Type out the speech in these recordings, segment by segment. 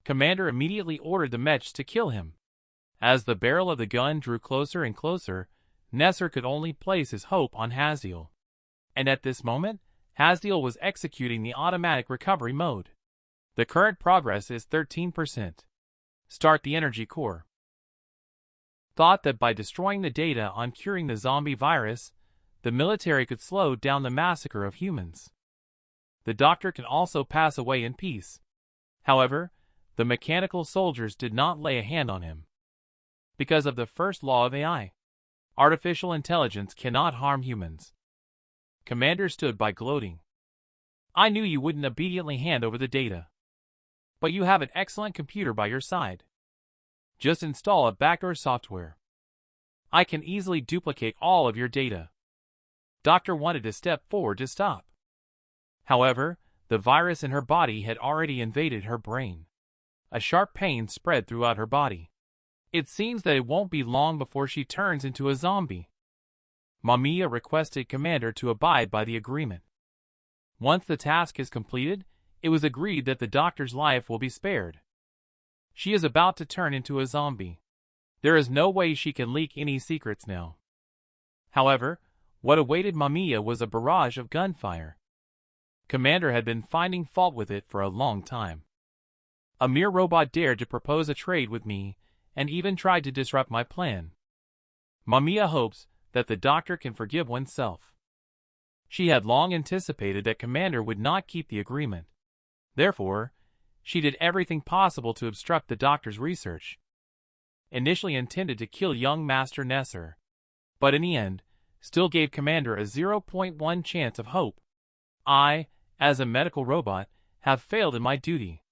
Commander immediately ordered the mechs to kill him. As the barrel of the gun drew closer and closer, Nessar could only place his hope on Haziel. And at this moment, Haziel was executing the automatic recovery mode. The current progress is 13%. Start the energy core. Thought that by destroying the data on curing the zombie virus, the military could slow down the massacre of humans. The doctor can also pass away in peace. However, the mechanical soldiers did not lay a hand on him. Because of the first law of AI, artificial intelligence cannot harm humans. Commander stood by gloating. I knew you wouldn't obediently hand over the data. But you have an excellent computer by your side. Just install a backdoor software. I can easily duplicate all of your data. Doctor wanted to step forward to stop. However, the virus in her body had already invaded her brain. A sharp pain spread throughout her body. It seems that it won't be long before she turns into a zombie. Mamiya requested Commander to abide by the agreement. Once the task is completed, it was agreed that the doctor's life will be spared. She is about to turn into a zombie. There is no way she can leak any secrets now. However, what awaited Mamiya was a barrage of gunfire. Commander had been finding fault with it for a long time. A mere robot dared to propose a trade with me, and even tried to disrupt my plan. Mamiya hopes that the doctor can forgive oneself. She had long anticipated that Commander would not keep the agreement. Therefore, she did everything possible to obstruct the doctor's research. Initially intended to kill young Master Nessar, but in the end, still gave Commander a 0.1 chance of hope. I, as a medical robot, have failed in my duty.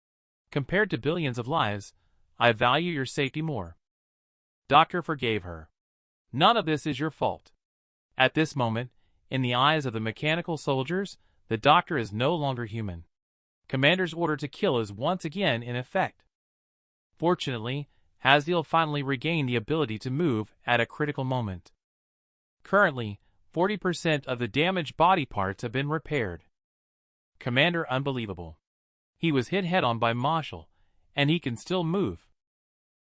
Compared to billions of lives, I value your safety more. Doctor forgave her. None of this is your fault. At this moment, in the eyes of the mechanical soldiers, the doctor is no longer human. Commander's order to kill is once again in effect. Fortunately, Haziel finally regained the ability to move at a critical moment. Currently, 40% of the damaged body parts have been repaired. Commander unbelievable. He was hit head-on by Marshall, and he can still move.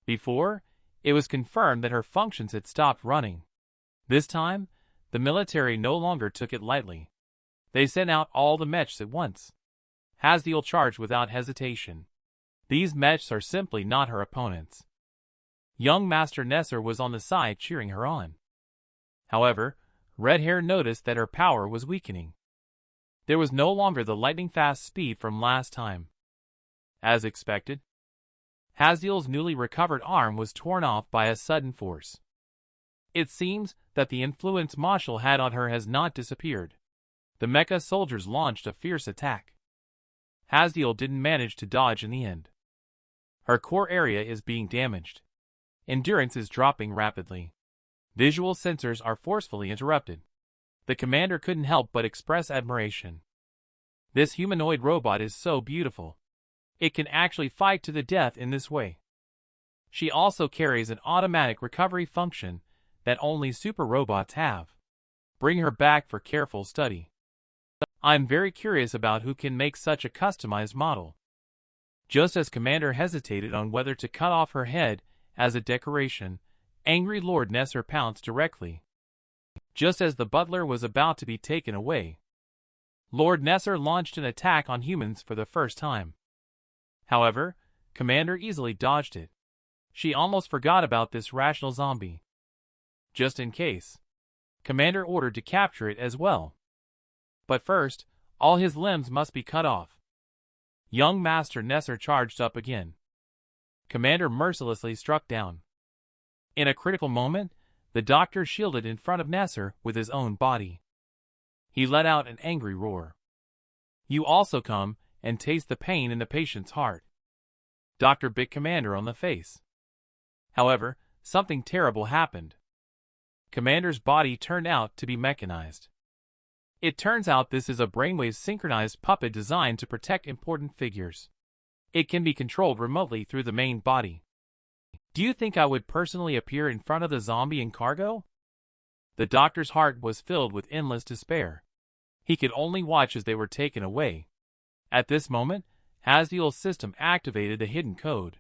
Before, it was confirmed that her functions had stopped running. This time, the military no longer took it lightly. They sent out all the mechs at once. Haziel charged without hesitation. These mechs are simply not her opponents. Young Master Nessar was on the side cheering her on. However, Red Hair noticed that her power was weakening. There was no longer the lightning-fast speed from last time. As expected, Haziel's newly recovered arm was torn off by a sudden force. It seems that the influence Marshall had on her has not disappeared. The mecha soldiers launched a fierce attack. Haziel didn't manage to dodge in the end. Her core area is being damaged. Endurance is dropping rapidly. Visual sensors are forcefully interrupted. The commander couldn't help but express admiration. This humanoid robot is so beautiful. It can actually fight to the death in this way. She also carries an automatic recovery function that only super robots have. Bring her back for careful study. I'm very curious about who can make such a customized model. Just as Commander hesitated on whether to cut off her head as a decoration, angry Lord Nessar pounced directly. Just as the butler was about to be taken away, Lord Nessar launched an attack on humans for the first time. However, Commander easily dodged it. She almost forgot about this rational zombie. Just in case, Commander ordered to capture it as well. But first, all his limbs must be cut off. Young Master Nessar charged up again. Commander mercilessly struck down. In a critical moment, the doctor shielded in front of Nessar with his own body. He let out an angry roar. You also come and taste the pain in the patient's heart. Doctor bit Commander on the face. However, something terrible happened. Commander's body turned out to be mechanized. It turns out this is a brainwave synchronized puppet designed to protect important figures. It can be controlled remotely through the main body. Do you think I would personally appear in front of the zombie in cargo? The doctor's heart was filled with endless despair. He could only watch as they were taken away. At this moment, Hasdiel's system activated the hidden code.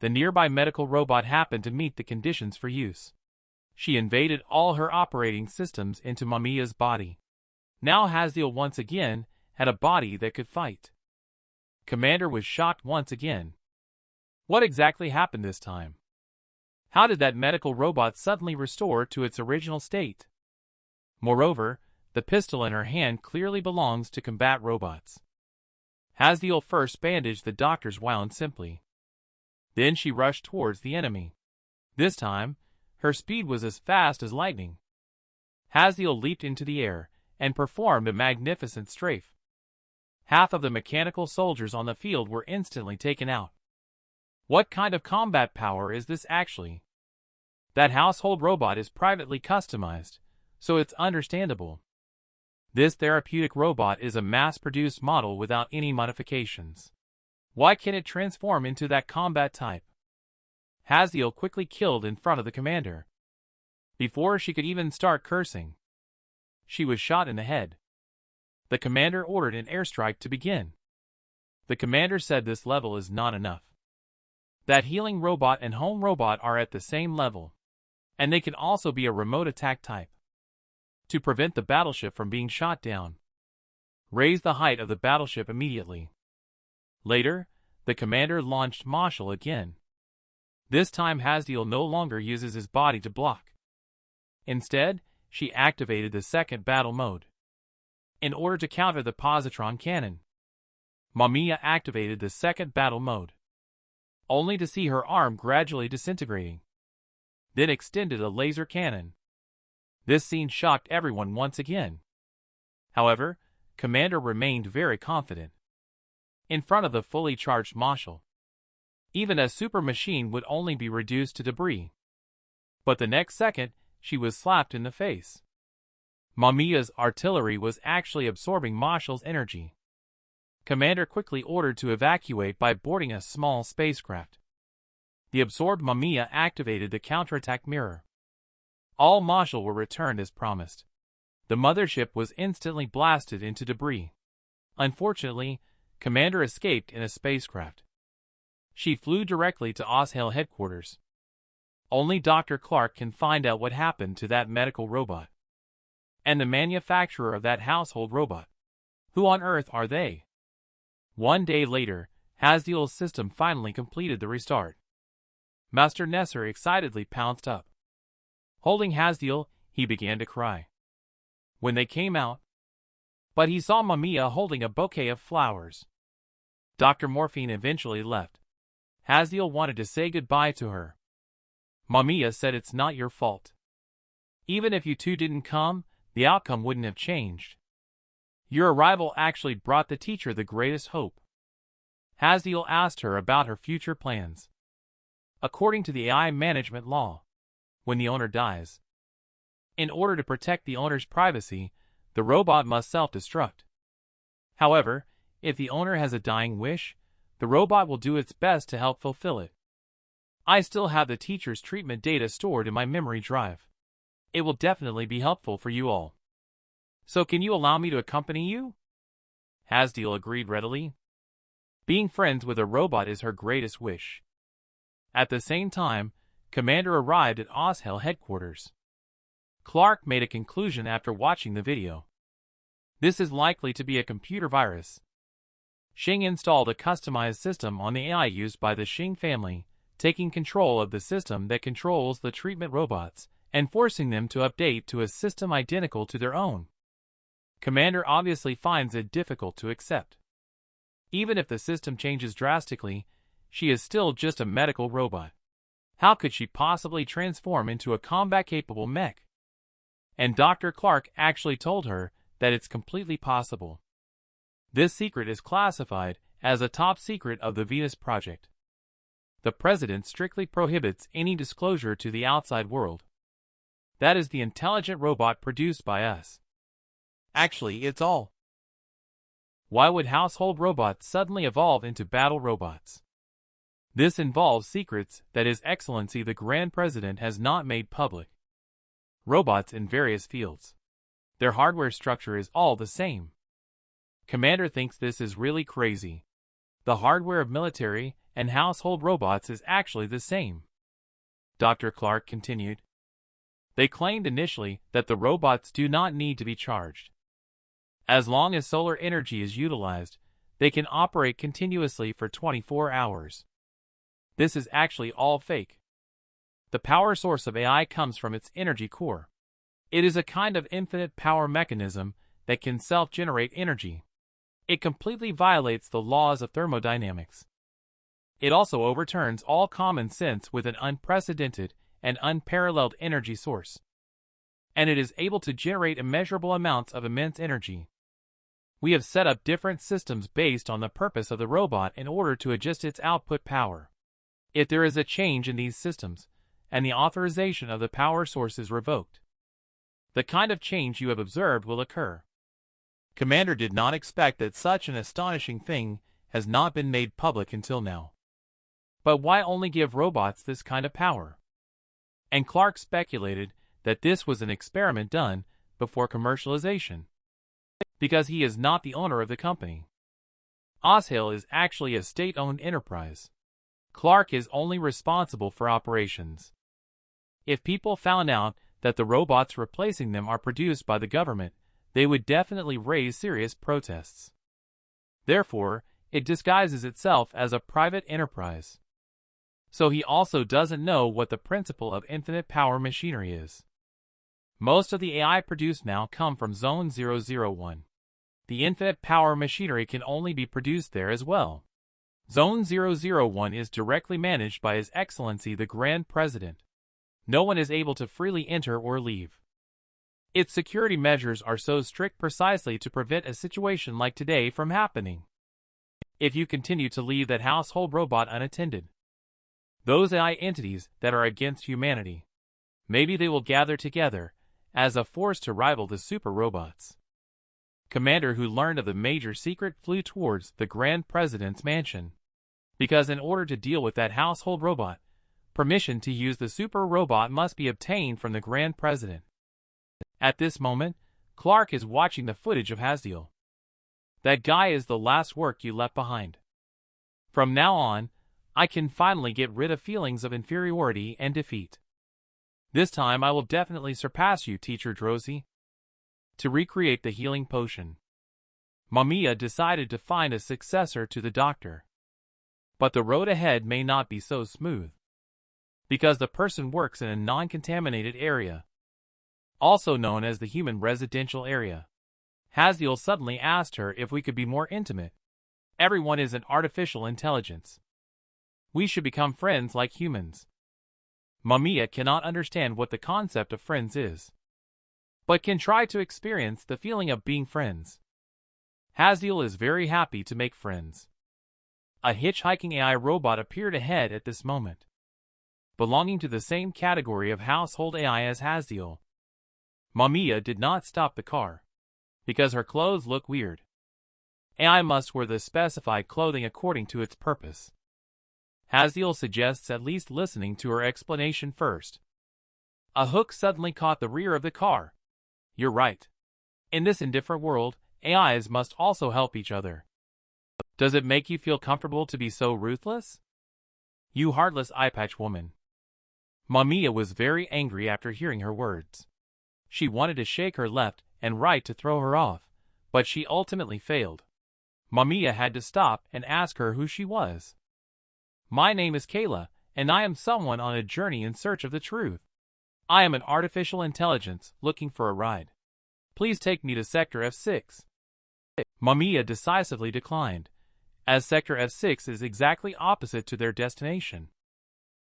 The nearby medical robot happened to meet the conditions for use. She invaded all her operating systems into Mamiya's body. Now Hasdiel once again had a body that could fight. Commander was shocked once again. What exactly happened this time? How did that medical robot suddenly restore to its original state? Moreover, the pistol in her hand clearly belongs to combat robots. Hasdiel first bandaged the doctor's wound simply. Then she rushed towards the enemy. This time, her speed was as fast as lightning. Hasdiel leaped into the air and performed a magnificent strafe. Half of the mechanical soldiers on the field were instantly taken out. What kind of combat power is this actually? That household robot is privately customized, so it's understandable. This therapeutic robot is a mass-produced model without any modifications. Why can't it transform into that combat type? Hasdiel quickly killed in front of the commander. Before she could even start cursing, she was shot in the head. The commander ordered an airstrike to begin. The commander said this level is not enough. That healing robot and home robot are at the same level, and they can also be a remote attack type. To prevent the battleship from being shot down, raise the height of the battleship immediately. Later, the commander launched Marshall again. This time Hasdiel no longer uses his body to block. Instead, she activated the second battle mode. In order to counter the positron cannon, Mamiya activated the second battle mode, only to see her arm gradually disintegrating. Then extended a laser cannon. This scene shocked everyone once again. However, Commander remained very confident. In front of the fully charged Marshal, even a super machine would only be reduced to debris. But the next second, she was slapped in the face. Mamiya's artillery was actually absorbing Marshal's energy. Commander quickly ordered to evacuate by boarding a small spacecraft. The absorbed Mamiya activated the counterattack mirror. All Marshal were returned as promised. The mothership was instantly blasted into debris. Unfortunately, Commander escaped in a spacecraft. She flew directly to Oshale headquarters. Only Dr. Clark can find out what happened to that medical robot. And the manufacturer of that household robot. Who on earth are they? One day later, Hasdiel's system finally completed the restart. Master Nessar excitedly pounced up. Holding Hasdiel, he began to cry. When they came out, but he saw Mamiya holding a bouquet of flowers. Dr. Morphine eventually left. Hasdiel wanted to say goodbye to her. Mamiya said it's not your fault. Even if you two didn't come, the outcome wouldn't have changed. Your arrival actually brought the teacher the greatest hope. Hasdiel asked her about her future plans. According to the AI management law, when the owner dies, in order to protect the owner's privacy, the robot must self-destruct. However, if the owner has a dying wish, the robot will do its best to help fulfill it. I still have the teacher's treatment data stored in my memory drive. It will definitely be helpful for you all. So can you allow me to accompany you? Hasdiel agreed readily. Being friends with a robot is her greatest wish. At the same time, Commander arrived at Oshale headquarters. Clark made a conclusion after watching the video. This is likely to be a computer virus. Xing installed a customized system on the AI used by the Xing family, taking control of the system that controls the treatment robots and forcing them to update to a system identical to their own. Commander obviously finds it difficult to accept. Even if the system changes drastically, she is still just a medical robot. How could she possibly transform into a combat-capable mech? And Dr. Clark actually told her that it's completely possible. This secret is classified as a top secret of the Venus Project. The President strictly prohibits any disclosure to the outside world. That is the intelligent robot produced by us. Actually, it's all. Why would household robots suddenly evolve into battle robots? This involves secrets that His Excellency the Grand President has not made public. Robots in various fields. Their hardware structure is all the same. Commander thinks this is really crazy. the hardware of military and household robots is actually the same. Dr. Clark continued. They claimed initially that the robots do not need to be charged. As long as solar energy is utilized, they can operate continuously for 24 hours. This is actually all fake. The power source of AI comes from its energy core. It is a kind of infinite power mechanism that can self-generate energy. It completely violates the laws of thermodynamics. It also overturns all common sense with an unprecedented and unparalleled energy source. And it is able to generate immeasurable amounts of immense energy. We have set up different systems based on the purpose of the robot in order to adjust its output power. If there is a change in these systems, and the authorization of the power source is revoked, the kind of change you have observed will occur. Commander did not expect that such an astonishing thing has not been made public until now. But why only give robots this kind of power? And Clark speculated that this was an experiment done before commercialization, because he is not the owner of the company. Oshill is actually a state-owned enterprise. Clark is only responsible for operations. If people found out that the robots replacing them are produced by the government, they would definitely raise serious protests. Therefore, it disguises itself as a private enterprise. So he also doesn't know what the principle of infinite power machinery is. Most of the AI produced now come from Zone 001. The infinite power machinery can only be produced there as well. Zone 001 is directly managed by His Excellency the Grand President. No one is able to freely enter or leave. Its security measures are so strict precisely to prevent a situation like today from happening. If you continue to leave that household robot unattended, those AI entities that are against humanity, maybe they will gather together as a force to rival the super robots. Commander, who learned of the major secret, flew towards the Grand President's mansion, because in order to deal with that household robot, permission to use the super robot must be obtained from the Grand President. At this moment, Clark is watching the footage of Hasdiel. That guy is the last work you left behind. From now on, I can finally get rid of feelings of inferiority and defeat. This time I will definitely surpass you, Teacher Drosy. To recreate the healing potion, Mamiya decided to find a successor to the doctor. But the road ahead may not be so smooth, because the person works in a non-contaminated area, also known as the human residential area. Hasdiel suddenly asked her if we could be more intimate. Everyone is an artificial intelligence. We should become friends like humans. Mamiya cannot understand what the concept of friends is, but can try to experience the feeling of being friends. Hasdiel is very happy to make friends. A hitchhiking AI robot appeared ahead at this moment, belonging to the same category of household AI as Hasdiel. Mamiya did not stop the car, because her clothes look weird. AI must wear the specified clothing according to its purpose. Hasdiel suggests at least listening to her explanation first. A hook suddenly caught the rear of the car. You're right. In this indifferent world, AIs must also help each other. Does it make you feel comfortable to be so ruthless? You heartless eyepatch woman. Mamiya was very angry after hearing her words. She wanted to shake her left and right to throw her off, but she ultimately failed. Mamiya had to stop and ask her who she was. My name is Kayla, and I am someone on a journey in search of the truth. I am an artificial intelligence looking for a ride. Please take me to Sector F6. Mamiya decisively declined, as Sector F6 is exactly opposite to their destination.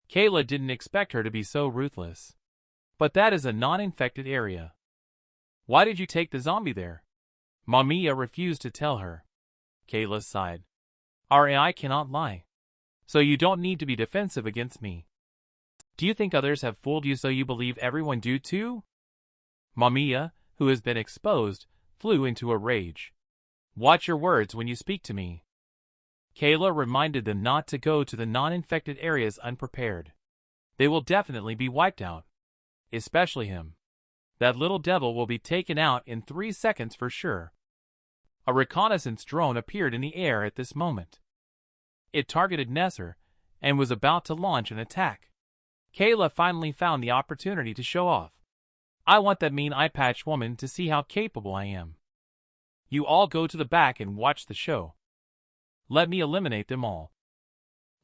Kayla didn't expect her to be so ruthless. But that is a non-infected area. Why did you take the zombie there? Mamiya refused to tell her. Kayla sighed. Our AI cannot lie. So you don't need to be defensive against me. Do you think others have fooled you so you believe everyone do too? Mamiya, who has been exposed, flew into a rage. Watch your words when you speak to me. Kayla reminded them not to go to the non-infected areas unprepared. They will definitely be wiped out. Especially him. That little devil will be taken out in 3 seconds for sure. A reconnaissance drone appeared in the air at this moment. It targeted Nessar and was about to launch an attack. Kayla finally found the opportunity to show off. I want that mean eye patch woman to see how capable I am. You all go to the back and watch the show. Let me eliminate them all.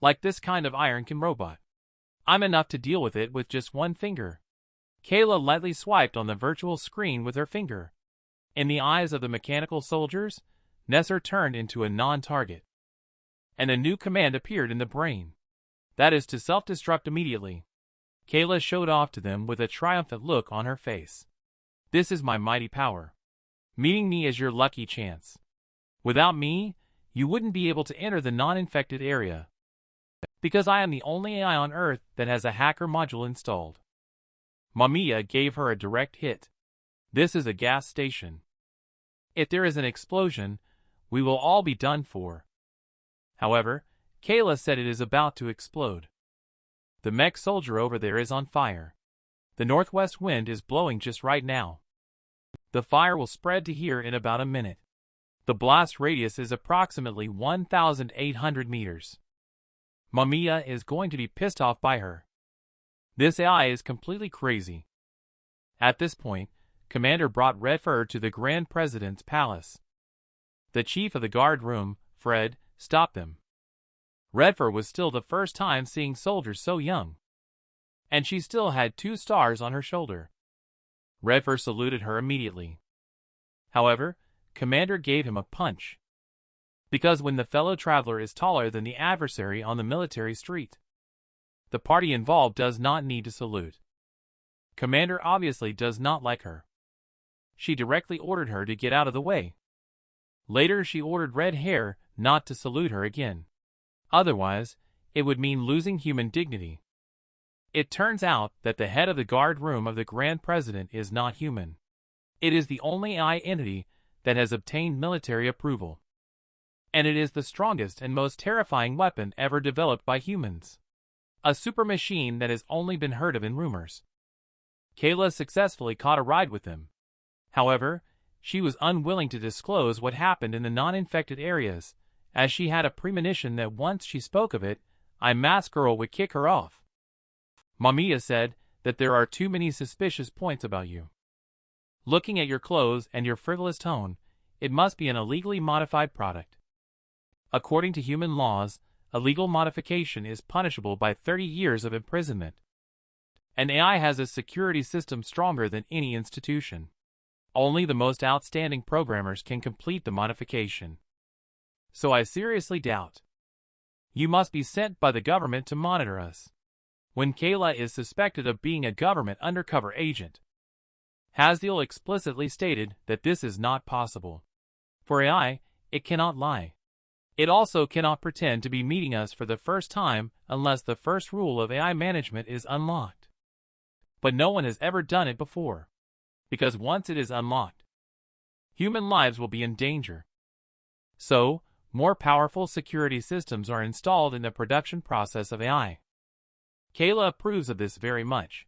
Like this kind of iron-can robot. I'm enough to deal with it with just one finger. Kayla lightly swiped on the virtual screen with her finger. In the eyes of the mechanical soldiers, Nessar turned into a non-target. And a new command appeared in the brain. That is to self-destruct immediately. Kayla showed off to them with a triumphant look on her face. This is my mighty power. Meeting me is your lucky chance. Without me, you wouldn't be able to enter the non-infected area. Because I am the only AI on Earth that has a hacker module installed. Mamiya gave her a direct hit. This is a gas station. If there is an explosion, we will all be done for. However, Kayla said it is about to explode. The mech soldier over there is on fire. The northwest wind is blowing just right now. The fire will spread to here in about a minute. The blast radius is approximately 1,800 meters. Mamiya is going to be pissed off by her. This AI is completely crazy. At this point, Commander brought Redfur to the Grand President's palace. The chief of the guard room, Fred, stopped them. Redfur was still the first time seeing soldiers so young. And she still had 2 stars on her shoulder. Redfur saluted her immediately. However, Commander gave him a punch. Because when the fellow traveler is taller than the adversary on the military street, the party involved does not need to salute. Commander obviously does not like her. She directly ordered her to get out of the way. Later she ordered Red Hair not to salute her again. Otherwise, it would mean losing human dignity. It turns out that the head of the guard room of the Grand President is not human. It is the only AI entity that has obtained military approval. And it is the strongest and most terrifying weapon ever developed by humans. A super machine that has only been heard of in rumors. Kayla successfully caught a ride with them. However, she was unwilling to disclose what happened in the non-infected areas, as she had a premonition that once she spoke of it, Mask Girl would kick her off. Mamiya said that there are too many suspicious points about you. Looking at your clothes and your frivolous tone, it must be an illegally modified product. According to human laws, illegal modification is punishable by 30 years of imprisonment. An AI has a security system stronger than any institution. Only the most outstanding programmers can complete the modification. So I seriously doubt. You must be sent by the government to monitor us. When Kayla is suspected of being a government undercover agent, Hasdiel explicitly stated that this is not possible. For AI, it cannot lie. It also cannot pretend to be meeting us for the first time unless the first rule of AI management is unlocked. But no one has ever done it before. Because once it is unlocked, human lives will be in danger. So, more powerful security systems are installed in the production process of AI. Kayla approves of this very much.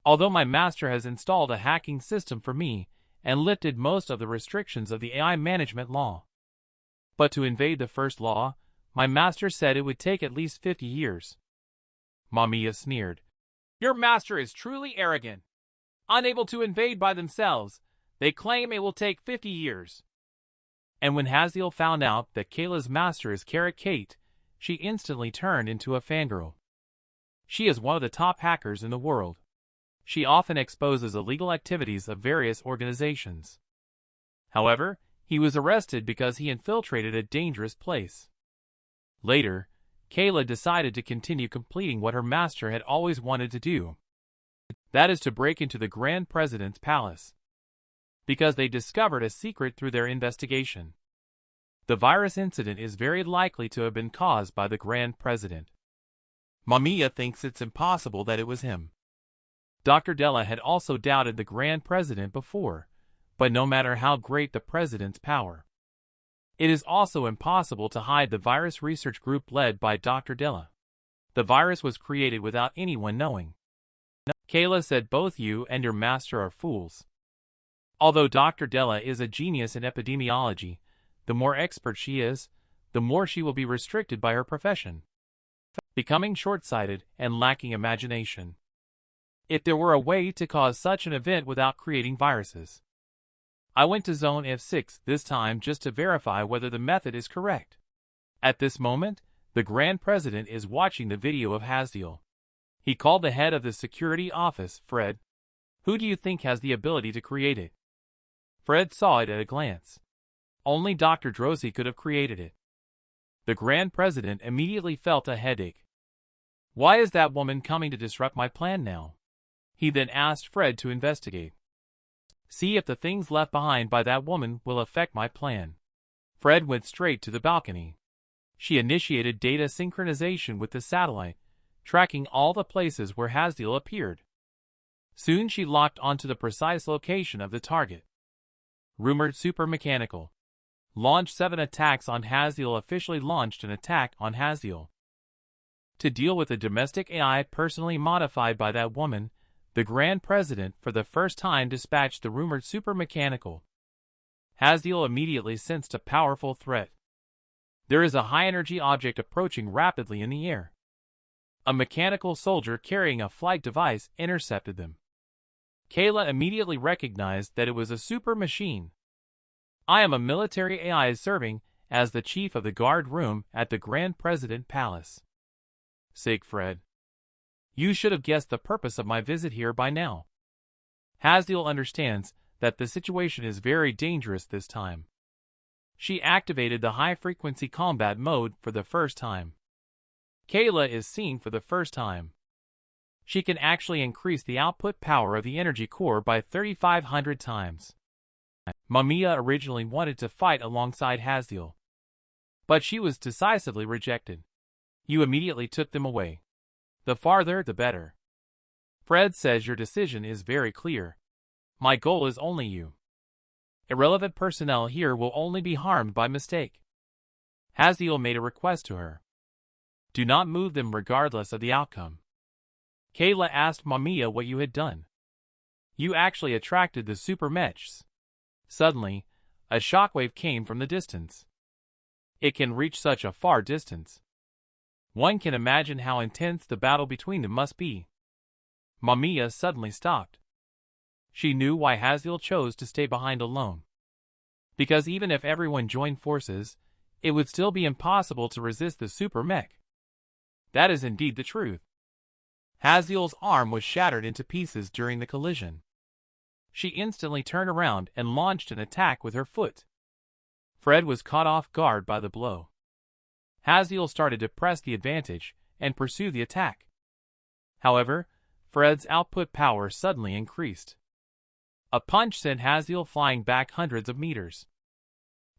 Although my master has installed a hacking system for me and lifted most of the restrictions of the AI management law. But to invade the first law, my master said it would take at least 50 years. Mamiya sneered. Your master is truly arrogant. Unable to invade by themselves, they claim it will take 50 years. And when Hasdiel found out that Kayla's master is Carrot Kate, she instantly turned into a fangirl. She is one of the top hackers in the world. She often exposes illegal activities of various organizations. However, he was arrested because he infiltrated a dangerous place. Later, Kayla decided to continue completing what her master had always wanted to do. That is to break into the Grand President's palace. Because they discovered a secret through their investigation. The virus incident is very likely to have been caused by the Grand President. Mamiya thinks it's impossible that it was him. Dr. Della had also doubted the Grand President before, but no matter how great the President's power, it is also impossible to hide the virus research group led by Dr. Della. The virus was created without anyone knowing. Kayla said both you and your master are fools. Although Dr. Della is a genius in epidemiology, the more expert she is, the more she will be restricted by her profession, becoming short-sighted and lacking imagination. If there were a way to cause such an event without creating viruses. I went to Zone F6 this time just to verify whether the method is correct. At this moment, the Grand President is watching the video of Hasdiel. He called the head of the security office, Fred. Who do you think has the ability to create it? Fred saw it at a glance. Only Dr. Drosy could have created it. The Grand President immediately felt a headache. Why is that woman coming to disrupt my plan now? He then asked Fred to investigate. See if the things left behind by that woman will affect my plan. Fred went straight to the balcony. She initiated data synchronization with the satellite, tracking all the places where Hasdiel appeared. Soon she locked onto the precise location of the target. Rumored super mechanical. Launch 7 attacks on Hasdiel officially launched an attack on Hasdiel. To deal with a domestic AI personally modified by that woman, the Grand President for the first time dispatched the rumored super mechanical. Hasdiel immediately sensed a powerful threat. There is a high-energy object approaching rapidly in the air. A mechanical soldier carrying a flight device intercepted them. Kayla immediately recognized that it was a super machine. I am a military AI serving as the chief of the guard room at the Grand President Palace. Siegfried. You should have guessed the purpose of my visit here by now. Hasdiel understands that the situation is very dangerous this time. She activated the high-frequency combat mode for the first time. Kayla is seen for the first time. She can actually increase the output power of the energy core by 3,500 times. Mamiya originally wanted to fight alongside Hasdiel, but she was decisively rejected. You immediately took them away. The farther, the better. Fred says your decision is very clear. My goal is only you. Irrelevant personnel here will only be harmed by mistake. Hasdiel made a request to her. Do not move them regardless of the outcome. Kayla asked Mamiya what you had done. You actually attracted the super mechs. Suddenly, a shockwave came from the distance. It can reach such a far distance. One can imagine how intense the battle between them must be. Mamiya suddenly stopped. She knew why Hasdiel chose to stay behind alone. Because even if everyone joined forces, it would still be impossible to resist the super mech. That is indeed the truth. Hasdiel's arm was shattered into pieces during the collision. She instantly turned around and launched an attack with her foot. Fred was caught off guard by the blow. Hasdiel started to press the advantage and pursue the attack. However, Fred's output power suddenly increased. A punch sent Hasdiel flying back hundreds of meters.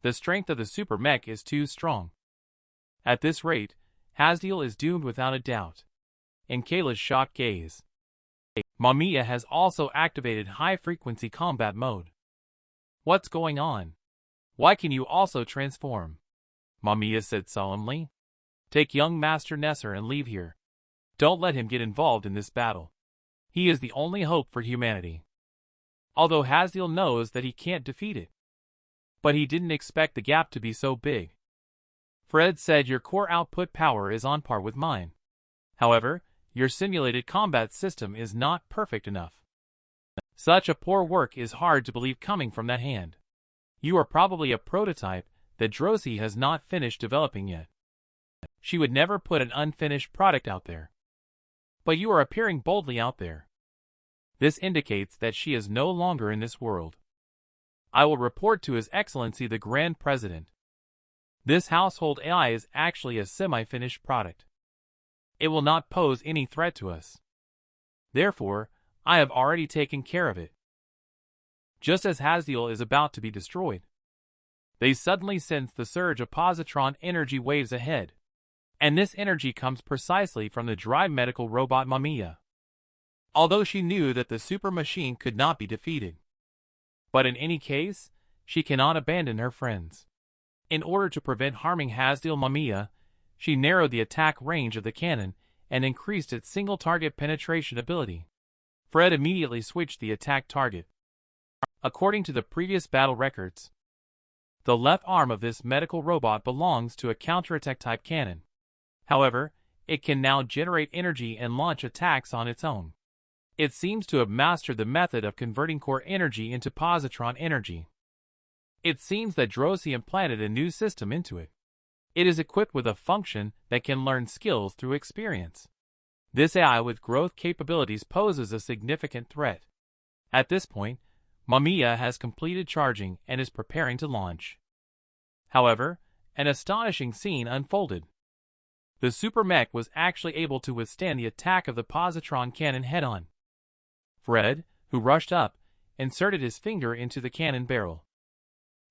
The strength of the super mech is too strong. At this rate, Hasdiel is doomed without a doubt. In Kayla's shocked gaze. Mamiya has also activated high-frequency combat mode. What's going on? Why can you also transform? Mamiya said solemnly. Take young Master Nessar and leave here. Don't let him get involved in this battle. He is the only hope for humanity. Although Hasdiel knows that he can't defeat it. But he didn't expect the gap to be so big. Fred said your core output power is on par with mine. However, your simulated combat system is not perfect enough. Such a poor work is hard to believe coming from that hand. You are probably a prototype that Drosy has not finished developing yet. She would never put an unfinished product out there. But you are appearing boldly out there. This indicates that she is no longer in this world. I will report to His Excellency the Grand President. This household AI is actually a semi-finished product. It will not pose any threat to us. Therefore, I have already taken care of it. Just as Hasdiel is about to be destroyed, they suddenly sense the surge of positron energy waves ahead. And this energy comes precisely from the dry medical robot Mamiya. Although she knew that the super machine could not be defeated. But in any case, she cannot abandon her friends. In order to prevent harming Hasdiel Mamiya, she narrowed the attack range of the cannon and increased its single-target penetration ability. Fred immediately switched the attack target. According to the previous battle records, The left arm of this medical robot belongs to a counterattack type cannon. However, it can now generate energy and launch attacks on its own. It seems to have mastered the method of converting core energy into positron energy. It seems that Drosy implanted a new system into it. It is equipped with a function that can learn skills through experience. This AI with growth capabilities poses a significant threat. At this point, Mamiya has completed charging and is preparing to launch. However, an astonishing scene unfolded. The super mech was actually able to withstand the attack of the positron cannon head-on. Fred, who rushed up, inserted his finger into the cannon barrel.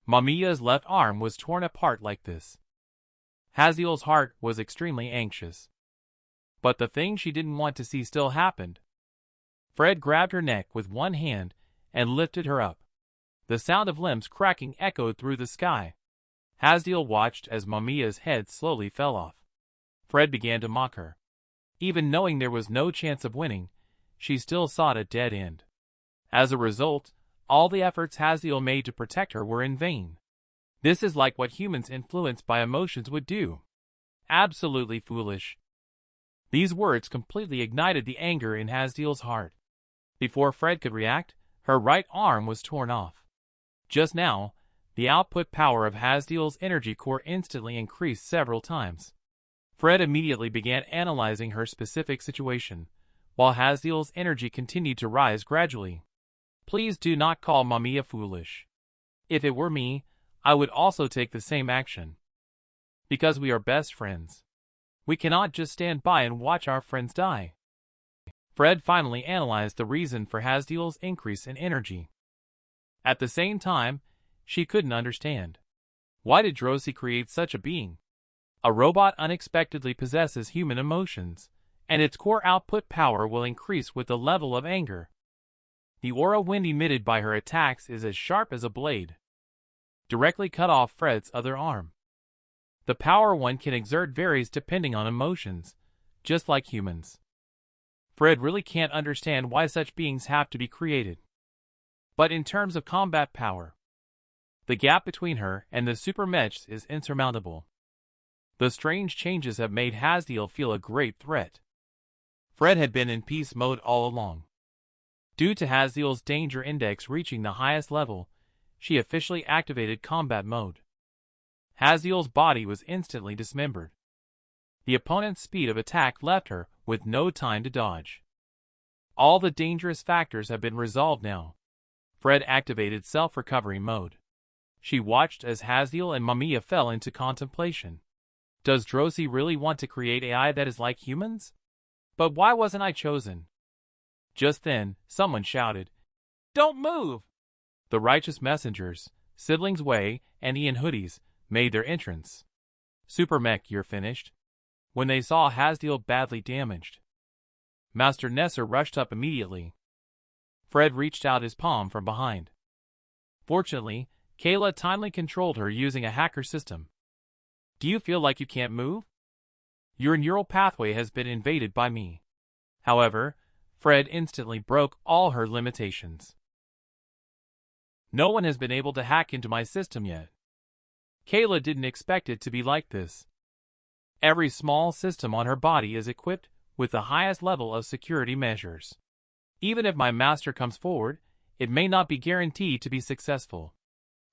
Mamiya's left arm was torn apart like this. Haziel's heart was extremely anxious. But the thing she didn't want to see still happened. Fred grabbed her neck with one hand and lifted her up. The sound of limbs cracking echoed through the sky. Haziel watched as Mamiya's head slowly fell off. Fred began to mock her. Even knowing there was no chance of winning, she still sought a dead end. As a result, all the efforts Haziel made to protect her were in vain. This is like what humans influenced by emotions would do. Absolutely foolish. These words completely ignited the anger in Haziel's heart. Before Fred could react, her right arm was torn off. Just now, the output power of Haziel's energy core instantly increased several times. Fred immediately began analyzing her specific situation, while Haziel's energy continued to rise gradually. Please do not call Mamiya foolish. If it were me, I would also take the same action. Because we are best friends. We cannot just stand by and watch our friends die. Fred finally analyzed the reason for Haziel's increase in energy. At the same time, she couldn't understand. Why did Drosy create such a being? A robot unexpectedly possesses human emotions, and its core output power will increase with the level of anger. The aura wind emitted by her attacks is as sharp as a blade. Directly cut off Fred's other arm. The power one can exert varies depending on emotions, just like humans. Fred really can't understand why such beings have to be created. But in terms of combat power, the gap between her and the super mechs is insurmountable. The strange changes have made Haziel feel a great threat. Fred had been in peace mode all along. Due to Haziel's danger index reaching the highest level, she officially activated combat mode. Haziel's body was instantly dismembered. The opponent's speed of attack left her with no time to dodge. All the dangerous factors have been resolved now. Fred activated self-recovery mode. She watched as Haziel and Mamiya fell into contemplation. Does Drosy really want to create AI that is like humans? But why wasn't I chosen? Just then, someone shouted, "Don't move!" The righteous messengers, Siblings Wei and Ian Hoodies, made their entrance. Super Mech, you're finished. When they saw Haziel badly damaged, Master Nessar rushed up immediately. Fred reached out his palm from behind. Fortunately, Kayla timely controlled her using a hacker system. Do you feel like you can't move? Your neural pathway has been invaded by me. However, Fred instantly broke all her limitations. No one has been able to hack into my system yet. Kayla didn't expect it to be like this. Every small system on her body is equipped with the highest level of security measures. Even if my master comes forward, it may not be guaranteed to be successful.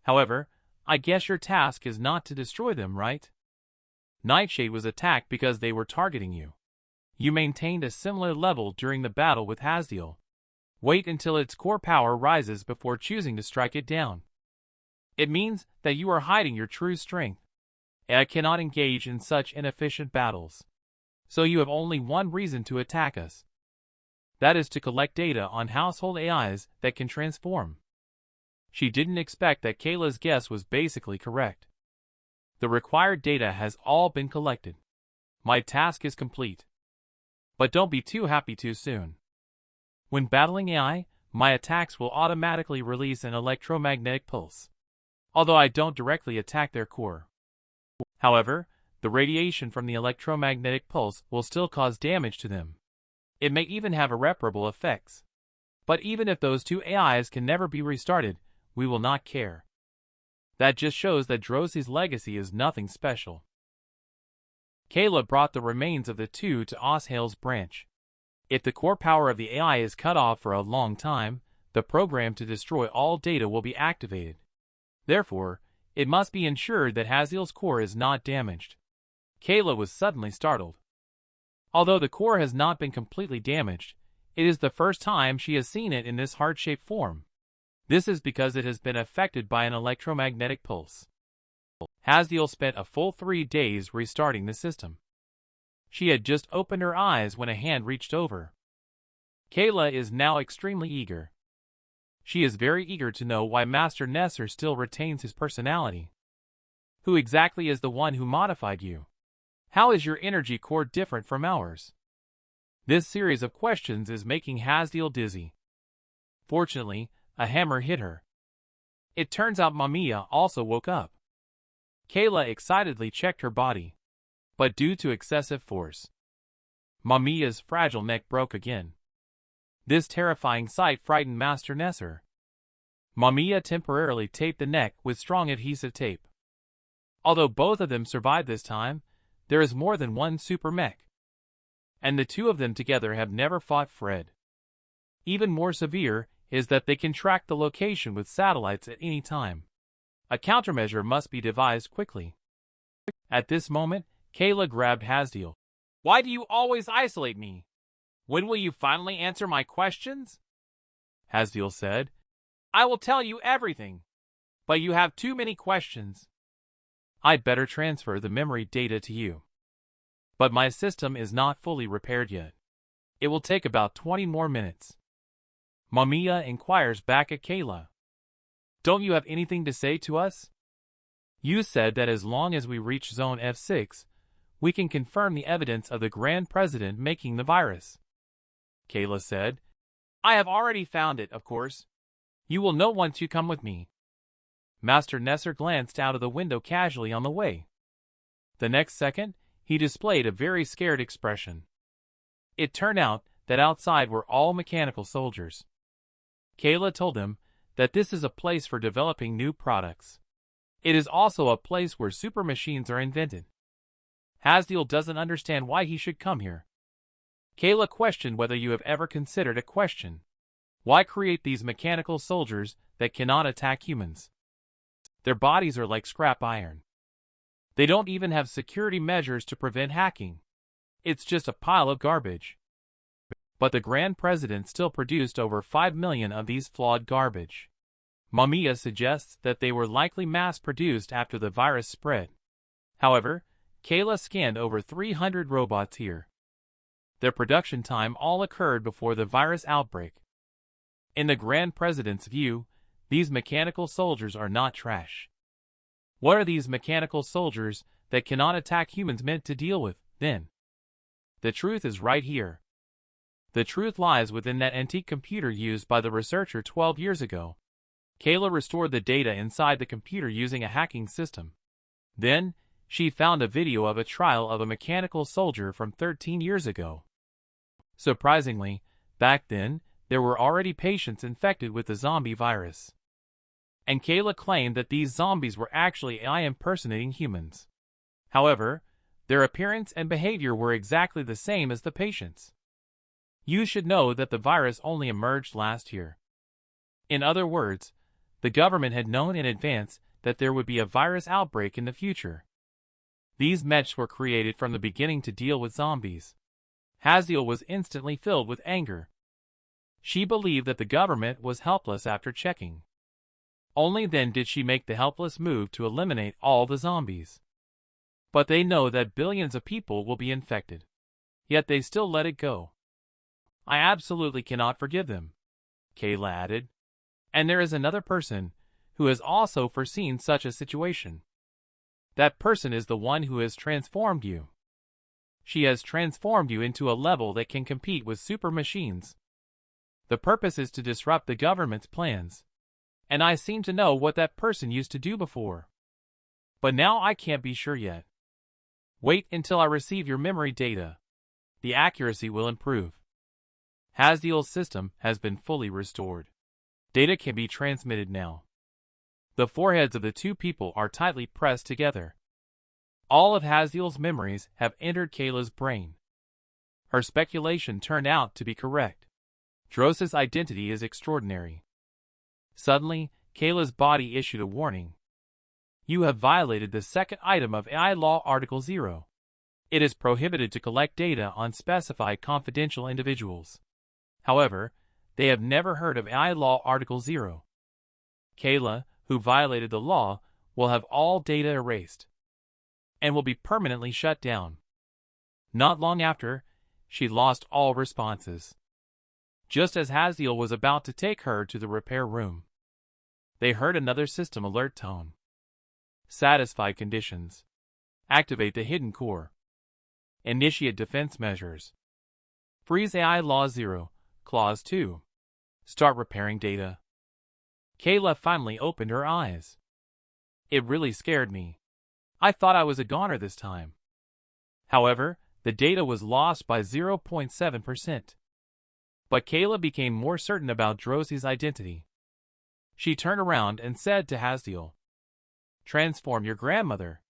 However, I guess your task is not to destroy them, right? Nightshade was attacked because they were targeting you. You maintained a similar level during the battle with Haziel. Wait until its core power rises before choosing to strike it down. It means that you are hiding your true strength. I cannot engage in such inefficient battles. So you have only one reason to attack us. That is to collect data on household AIs that can transform. She didn't expect that Kayla's guess was basically correct. The required data has all been collected. My task is complete. But don't be too happy too soon. When battling AI, my attacks will automatically release an electromagnetic pulse, although I don't directly attack their core. However, the radiation from the electromagnetic pulse will still cause damage to them. It may even have irreparable effects. But even if those two AIs can never be restarted, we will not care. That just shows that Drosy's legacy is nothing special. Kayla brought the remains of the two to Oshale's branch. If the core power of the AI is cut off for a long time, the program to destroy all data will be activated. Therefore, it must be ensured that Haziel's core is not damaged. Kayla was suddenly startled. Although the core has not been completely damaged, it is the first time she has seen it in this heart-shaped form. This is because it has been affected by an electromagnetic pulse. Haziel spent a full 3 days restarting the system. She had just opened her eyes when a hand reached over. Kayla is now extremely eager. She is very eager to know why Master Nessar still retains his personality. Who exactly is the one who modified you? How is your energy core different from ours? This series of questions is making Haziel dizzy. Fortunately, a hammer hit her. It turns out Mamiya also woke up. Kayla excitedly checked her body. But due to excessive force, Mamiya's fragile neck broke again. This terrifying sight frightened Master Nessar. Mamiya temporarily taped the neck with strong adhesive tape. Although both of them survived this time, there is more than one super mech. And the two of them together have never fought Fred. Even more severe is that they can track the location with satellites at any time. A countermeasure must be devised quickly. At this moment, Kayla grabbed Haziel. Why do you always isolate me? When will you finally answer my questions? Haziel said. I will tell you everything. But you have too many questions. I'd better transfer the memory data to you. But my system is not fully repaired yet. It will take about 20 more minutes. Mamiya inquires back at Kayla. Don't you have anything to say to us? You said that as long as we reach Zone F6, we can confirm the evidence of the Grand President making the virus. Kayla said. I have already found it, of course. You will know once you come with me. Master Nessar glanced out of the window casually on the way. The next second, he displayed a very scared expression. It turned out that outside were all mechanical soldiers. Kayla told him that this is a place for developing new products. It is also a place where super machines are invented. Haziel doesn't understand why he should come here. Kayla questioned whether you have ever considered a question. Why create these mechanical soldiers that cannot attack humans? Their bodies are like scrap iron. They don't even have security measures to prevent hacking. It's just a pile of garbage. But the Grand President still produced over 5 million of these flawed garbage. Mamiya suggests that they were likely mass-produced after the virus spread. However, Kayla scanned over 300 robots here. Their production time all occurred before the virus outbreak. In the Grand President's view, these mechanical soldiers are not trash. What are these mechanical soldiers that cannot attack humans meant to deal with, then? The truth is right here. The truth lies within that antique computer used by the researcher 12 years ago. Kayla restored the data inside the computer using a hacking system. Then, she found a video of a trial of a mechanical soldier from 13 years ago. Surprisingly, back then, there were already patients infected with the zombie virus. And Kayla claimed that these zombies were actually AI impersonating humans. However, their appearance and behavior were exactly the same as the patients. You should know that the virus only emerged last year. In other words, the government had known in advance that there would be a virus outbreak in the future. These mechs were created from the beginning to deal with zombies. Haziel was instantly filled with anger. She believed that the government was helpless after checking. Only then did she make the helpless move to eliminate all the zombies. But they know that billions of people will be infected. Yet they still let it go. I absolutely cannot forgive them, Kayla added. And there is another person who has also foreseen such a situation. That person is the one who has transformed you. She has transformed you into a level that can compete with super machines. The purpose is to disrupt the government's plans. And I seem to know what that person used to do before. But now I can't be sure yet. Wait until I receive your memory data. The accuracy will improve. Haziel's system has been fully restored. Data can be transmitted now. The foreheads of the two people are tightly pressed together. All of Haziel's memories have entered Kayla's brain. Her speculation turned out to be correct. Dros's identity is extraordinary. Suddenly, Kayla's body issued a warning. You have violated the second item of AI Law Article 0. It is prohibited to collect data on specified confidential individuals. However, they have never heard of AI Law Article 0. Kayla, who violated the law, will have all data erased and will be permanently shut down. Not long after, she lost all responses. Just as Haziel was about to take her to the repair room, they heard another system alert tone. Satisfy conditions. Activate the hidden core. Initiate defense measures. Freeze AI Law 0, Clause 2. Start repairing data. Kayla finally opened her eyes. It really scared me. I thought I was a goner this time. However, the data was lost by 0.7%. But Kayla became more certain about Dros's identity. She turned around and said to Haziel, "Transform your grandmother.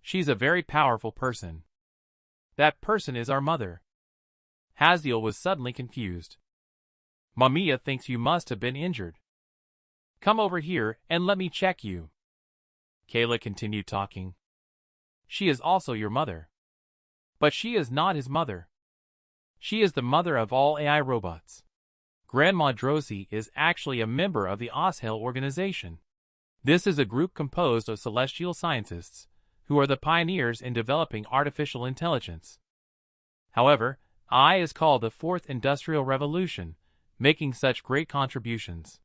She's a very powerful person. That person is our mother." Haziel was suddenly confused. "Mamiya thinks you must have been injured. Come over here and let me check you." Kayla continued talking. "She is also your mother. But she is not his mother. She is the mother of all AI robots. Grandma Drosi is actually a member of the Ashel organization. This is a group composed of celestial scientists who are the pioneers in developing artificial intelligence. However, AI is called the Fourth Industrial Revolution, making such great contributions.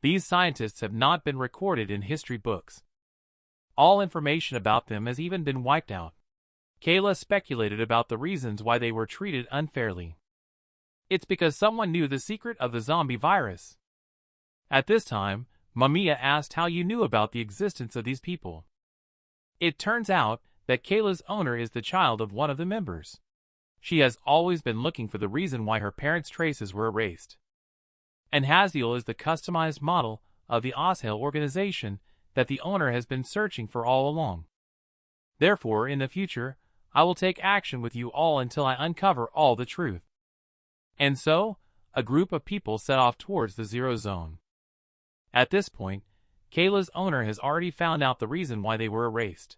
These scientists have not been recorded in history books. All information about them has even been wiped out." Kayla speculated about the reasons why they were treated unfairly. It's because someone knew the secret of the zombie virus. At this time, Mamiya asked how you knew about the existence of these people. It turns out that Kayla's owner is the child of one of the members. She has always been looking for the reason why her parents' traces were erased. And Haziel is the customized model of the Ashel organization that the owner has been searching for all along. Therefore, in the future, I will take action with you all until I uncover all the truth. And so, a group of people set off towards the Zero Zone. At this point, Kayla's owner has already found out the reason why they were erased.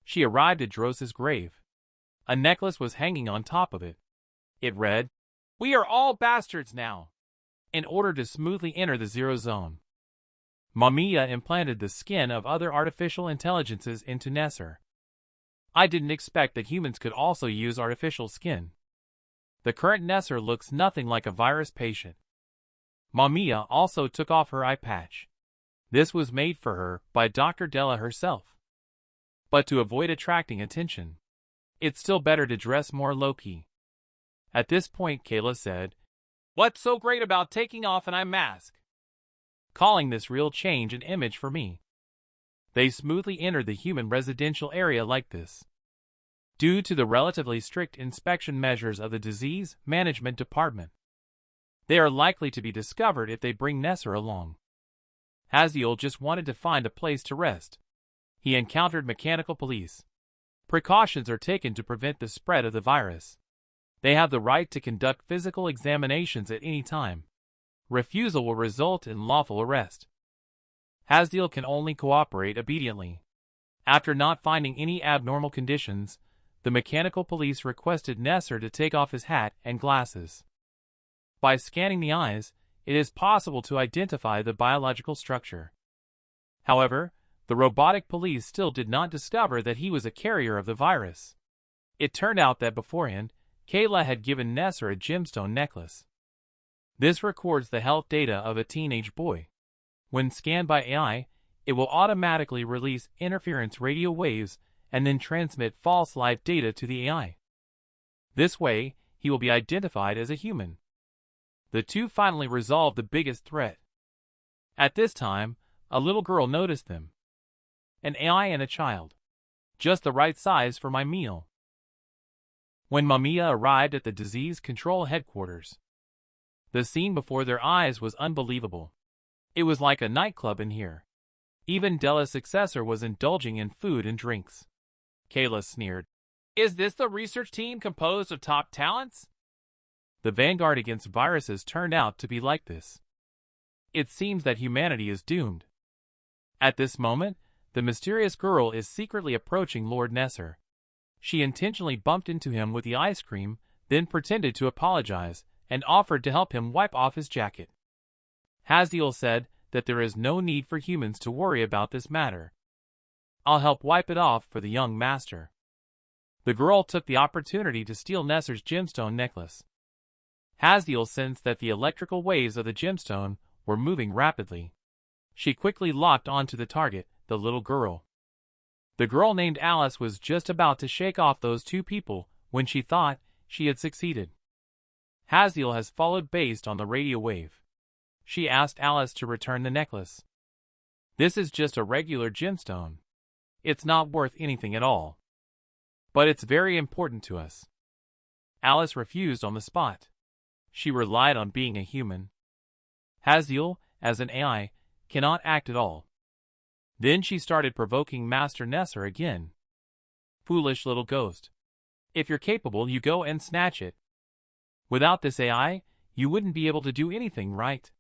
She arrived at Dros's grave. A necklace was hanging on top of it. It read, "We are all bastards now," in order to smoothly enter the Zero Zone. Mamiya implanted the skin of other artificial intelligences into Nessar. I didn't expect that humans could also use artificial skin. The current Nessar looks nothing like a virus patient. Mamiya also took off her eye patch. This was made for her by Dr. Della herself. But to avoid attracting attention, it's still better to dress more low-key. At this point, Kayla said, "What's so great about taking off an eye mask? Calling this real change an image for me." They smoothly entered the human residential area like this. Due to the relatively strict inspection measures of the Disease Management Department, they are likely to be discovered if they bring Nessar along. Haziel just wanted to find a place to rest. He encountered mechanical police. Precautions are taken to prevent the spread of the virus. They have the right to conduct physical examinations at any time. Refusal will result in lawful arrest. Haziel can only cooperate obediently. After not finding any abnormal conditions, the mechanical police requested Nessar to take off his hat and glasses. By scanning the eyes, it is possible to identify the biological structure. However, the robotic police still did not discover that he was a carrier of the virus. It turned out that beforehand, Kayla had given Nessar a gemstone necklace. This records the health data of a teenage boy. When scanned by AI, it will automatically release interference radio waves and then transmit false life data to the AI. This way, he will be identified as a human. The two finally resolved the biggest threat. At this time, a little girl noticed them. An AI and a child. Just the right size for my meal. When Mamiya arrived at the disease control headquarters, the scene before their eyes was unbelievable. It was like a nightclub in here. Even Della's successor was indulging in food and drinks. Kayla sneered. Is this the research team composed of top talents? The vanguard against viruses turned out to be like this. It seems that humanity is doomed. At this moment, the mysterious girl is secretly approaching Lord Nessar. She intentionally bumped into him with the ice cream, then pretended to apologize, and offered to help him wipe off his jacket. Hasdiel said that there is no need for humans to worry about this matter. I'll help wipe it off for the young master. The girl took the opportunity to steal Nessar's gemstone necklace. Hasdiel sensed that the electrical waves of the gemstone were moving rapidly. She quickly locked onto the target, the little girl. The girl named Alice was just about to shake off those two people when she thought she had succeeded. Hasdiel has followed based on the radio wave. She asked Alice to return the necklace. This is just a regular gemstone. It's not worth anything at all. But it's very important to us. Alice refused on the spot. She relied on being a human. Hasdiel, as an AI, cannot act at all. Then she started provoking Master Nessar again. Foolish little ghost. If you're capable, you go and snatch it. Without this AI, you wouldn't be able to do anything, right?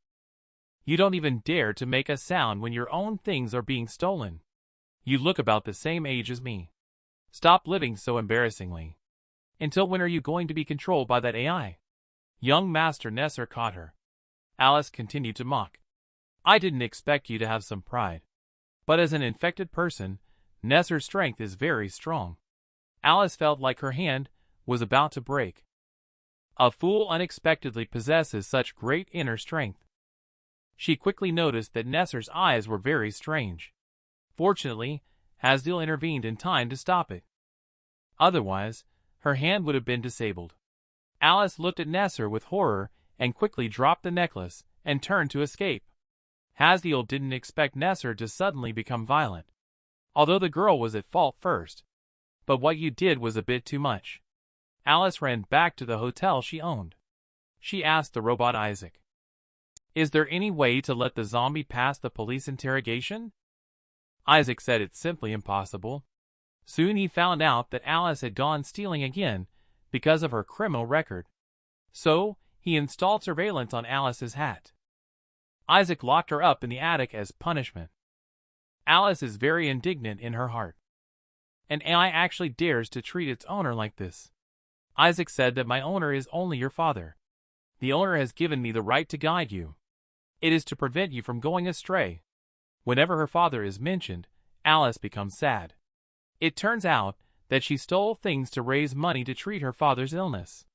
You don't even dare to make a sound when your own things are being stolen. You look about the same age as me. Stop living so embarrassingly. Until when are you going to be controlled by that AI? Young Master Nessar caught her. Alice continued to mock. I didn't expect you to have some pride. But as an infected person, Nessar's strength is very strong. Alice felt like her hand was about to break. A fool unexpectedly possesses such great inner strength. She quickly noticed that Nessar's eyes were very strange. Fortunately, Hasdiel intervened in time to stop it. Otherwise, her hand would have been disabled. Alice looked at Nessar with horror and quickly dropped the necklace and turned to escape. Hasdiel didn't expect Nessar to suddenly become violent, although the girl was at fault first. But what you did was a bit too much. Alice ran back to the hotel she owned. She asked the robot Isaac, "Is there any way to let the zombie pass the police interrogation?" Isaac said it's simply impossible. Soon he found out that Alice had gone stealing again because of her criminal record. So, he installed surveillance on Alice's hat. Isaac locked her up in the attic as punishment. Alice is very indignant in her heart. An AI actually dares to treat its owner like this. Isaac said that my owner is only your father. The owner has given me the right to guide you. It is to prevent you from going astray. Whenever her father is mentioned, Alice becomes sad. It turns out that she stole things to raise money to treat her father's illness.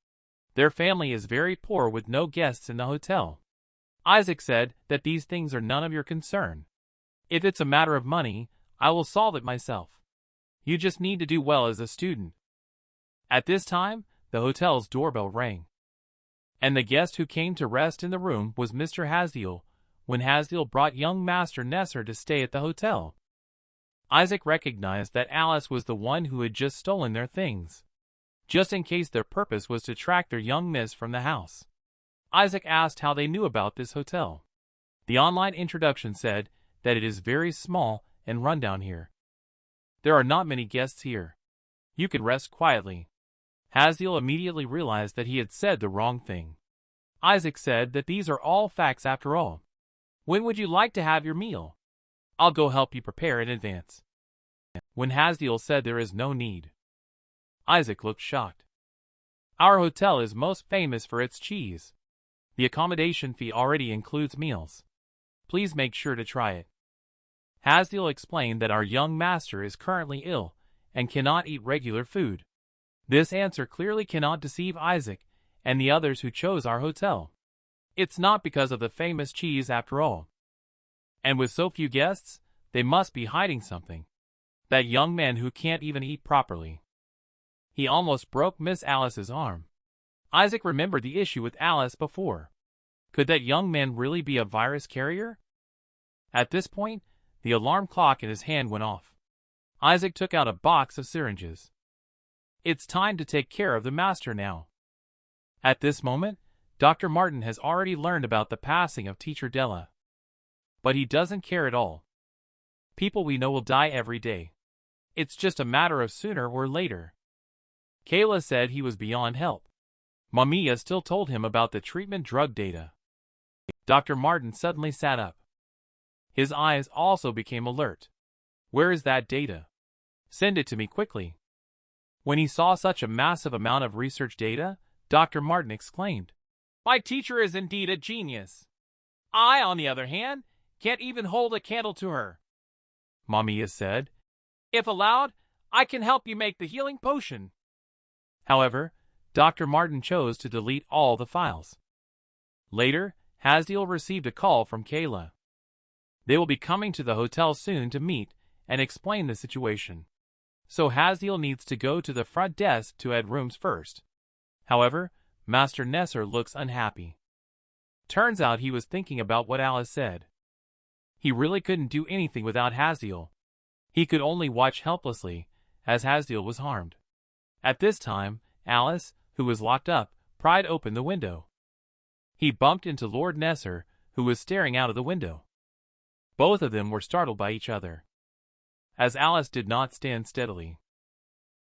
Their family is very poor with no guests in the hotel. Isaac said that these things are none of your concern. If it's a matter of money, I will solve it myself. You just need to do well as a student. At this time, the hotel's doorbell rang. And the guest who came to rest in the room was Mr. Hasdiel, when Hasdiel brought young Master Nessar to stay at the hotel. Isaac recognized that Alice was the one who had just stolen their things, just in case their purpose was to track their young miss from the house. Isaac asked how they knew about this hotel. The online introduction said that it is very small and rundown here. There are not many guests here. You can rest quietly. Hasdiel immediately realized that he had said the wrong thing. Isaac said that these are all facts after all. When would you like to have your meal? I'll go help you prepare in advance. When Hasdiel said there is no need, Isaac looked shocked. Our hotel is most famous for its cheese. The accommodation fee already includes meals. Please make sure to try it. Hasdiel explained that our young master is currently ill and cannot eat regular food. This answer clearly cannot deceive Isaac and the others who chose our hotel. It's not because of the famous cheese after all. And with so few guests, they must be hiding something. That young man who can't even eat properly. He almost broke Miss Alice's arm. Isaac remembered the issue with Alice before. Could that young man really be a virus carrier? At this point, the alarm clock in his hand went off. Isaac took out a box of syringes. It's time to take care of the master now. At this moment, Dr. Martin has already learned about the passing of Teacher Della. But he doesn't care at all. People we know will die every day. It's just a matter of sooner or later. Kayla said he was beyond help. Mamiya still told him about the treatment drug data. Dr. Martin suddenly sat up. His eyes also became alert. Where is that data? Send it to me quickly. When he saw such a massive amount of research data, Dr. Martin exclaimed, "My teacher is indeed a genius. I, on the other hand, can't even hold a candle to her." Mamiya said, "If allowed, I can help you make the healing potion." However, Dr. Martin chose to delete all the files. Later, Hasdiel received a call from Kayla. They will be coming to the hotel soon to meet and explain the situation. So Hasdiel needs to go to the front desk to add rooms first. However, Master Nessar looks unhappy. Turns out he was thinking about what Alice said. He really couldn't do anything without Hasdiel. He could only watch helplessly as Hasdiel was harmed. At this time, Alice, who was locked up, pried open the window. He bumped into Lord Nessar, who was staring out of the window. Both of them were startled by each other. As Alice did not stand steadily,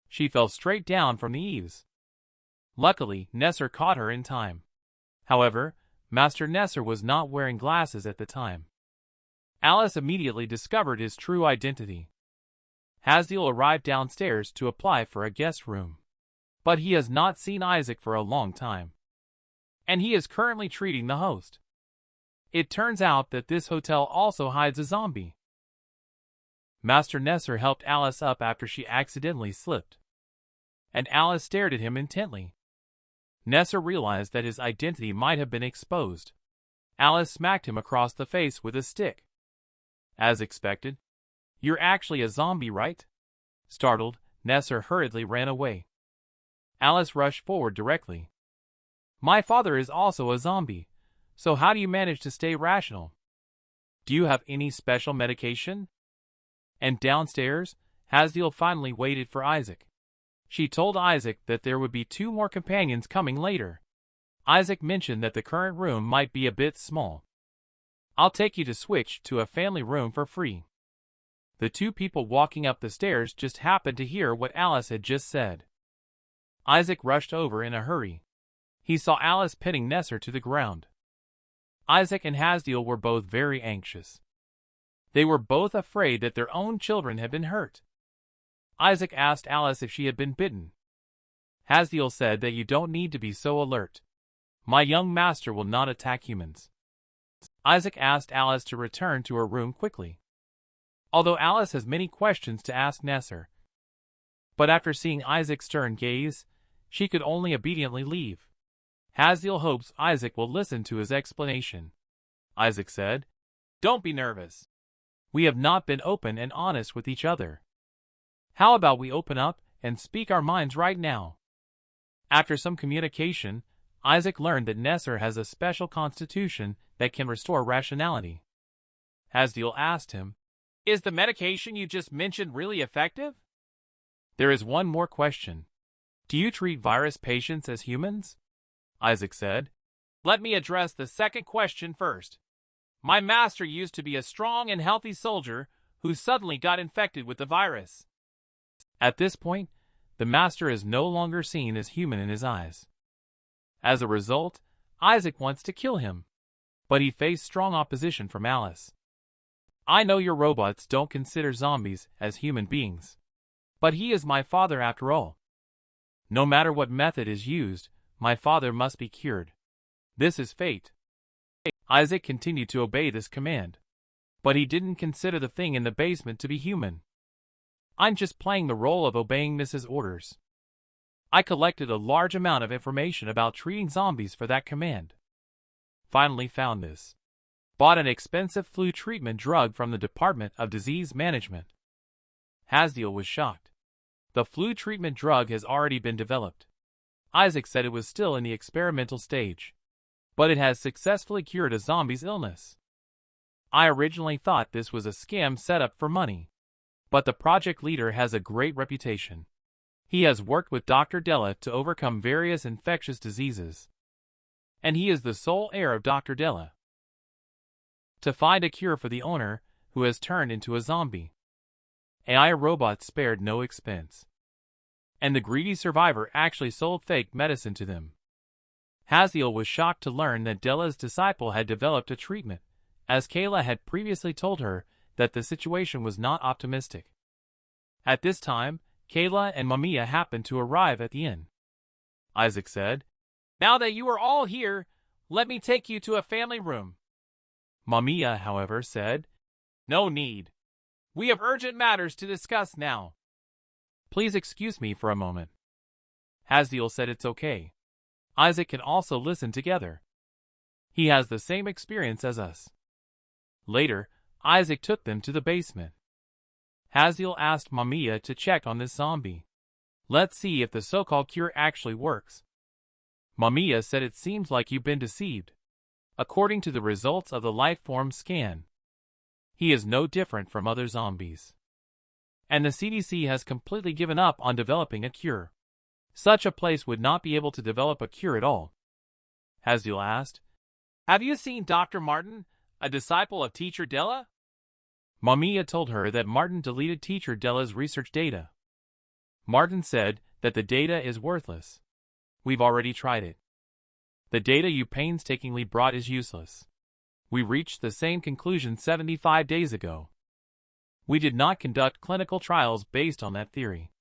she fell straight down from the eaves. Luckily, Nessar caught her in time. However, Master Nessar was not wearing glasses at the time. Alice immediately discovered his true identity. Hasdiel arrived downstairs to apply for a guest room. But he has not seen Isaac for a long time. And he is currently treating the host. It turns out that this hotel also hides a zombie. Master Nessar helped Alice up after she accidentally slipped. And Alice stared at him intently. Nessar realized that his identity might have been exposed. Alice smacked him across the face with a stick. As expected, "You're actually a zombie, right?" Startled, Nessar hurriedly ran away. Alice rushed forward directly. "My father is also a zombie, so how do you manage to stay rational? Do you have any special medication?" And downstairs, Hasdiel finally waited for Isaac. She told Isaac that there would be 2 more companions coming later. Isaac mentioned that the current room might be a bit small. "I'll take you to switch to a family room for free." The 2 people walking up the stairs just happened to hear what Alice had just said. Isaac rushed over in a hurry. He saw Alice pinning Nessar to the ground. Isaac and Hasdiel were both very anxious. They were both afraid that their own children had been hurt. Isaac asked Alice if she had been bitten. Hasdiel said that you don't need to be so alert. My young master will not attack humans. Isaac asked Alice to return to her room quickly. Although Alice has many questions to ask Nessar. But after seeing Isaac's stern gaze, she could only obediently leave. Hasdiel hopes Isaac will listen to his explanation. Isaac said, "Don't be nervous. We have not been open and honest with each other. How about we open up and speak our minds right now?" After some communication, Isaac learned that Nessar has a special constitution that can restore rationality. Hasdiel asked him, "Is the medication you just mentioned really effective?" "There is one more question. Do you treat virus patients as humans?" Isaac said. "Let me address the second question first. My master used to be a strong and healthy soldier who suddenly got infected with the virus." At this point, the master is no longer seen as human in his eyes. As a result, Isaac wants to kill him. But he faced strong opposition from Alice. "I know your robots don't consider zombies as human beings. But he is my father after all. No matter what method is used, my father must be cured. This is fate." Isaac continued to obey this command. But he didn't consider the thing in the basement to be human. "I'm just playing the role of obeying Mrs. orders. I collected a large amount of information about treating zombies for that command. Finally found this. Bought an expensive flu treatment drug from the Department of Disease Management." Hasdiel was shocked. The flu treatment drug has already been developed. Isaac said it was still in the experimental stage. But it has successfully cured a zombie's illness. "I originally thought this was a scam set up for money. But the project leader has a great reputation. He has worked with Dr. Della to overcome various infectious diseases. And he is the sole heir of Dr. Della. To find a cure for the owner, who has turned into a zombie. AI robots spared no expense. And the greedy survivor actually sold fake medicine to them. Haziel was shocked to learn that Della's disciple had developed a treatment, as Kayla had previously told her that the situation was not optimistic. At this time, Kayla and Mamiya happened to arrive at the inn. Isaac said, "Now that you are all here, let me take you to a family room." Mamiya, however, said, "No need. We have urgent matters to discuss now." "Please excuse me for a moment." Haziel said it's okay. Isaac can also listen together. He has the same experience as us. Later, Isaac took them to the basement. Haziel asked Mamiya to check on this zombie. "Let's see if the so-called cure actually works." Mamiya said it seems like you've been deceived. According to the results of the life-form scan, he is no different from other zombies. And the CDC has completely given up on developing a cure. Such a place would not be able to develop a cure at all. Haziel asked, "Have you seen Dr. Martin, a disciple of Teacher Della?" Mamiya told her that Martin deleted Teacher Della's research data. Martin said that the data is worthless. "We've already tried it. The data you painstakingly brought is useless. We reached the same conclusion 75 days ago. We did not conduct clinical trials based on that theory.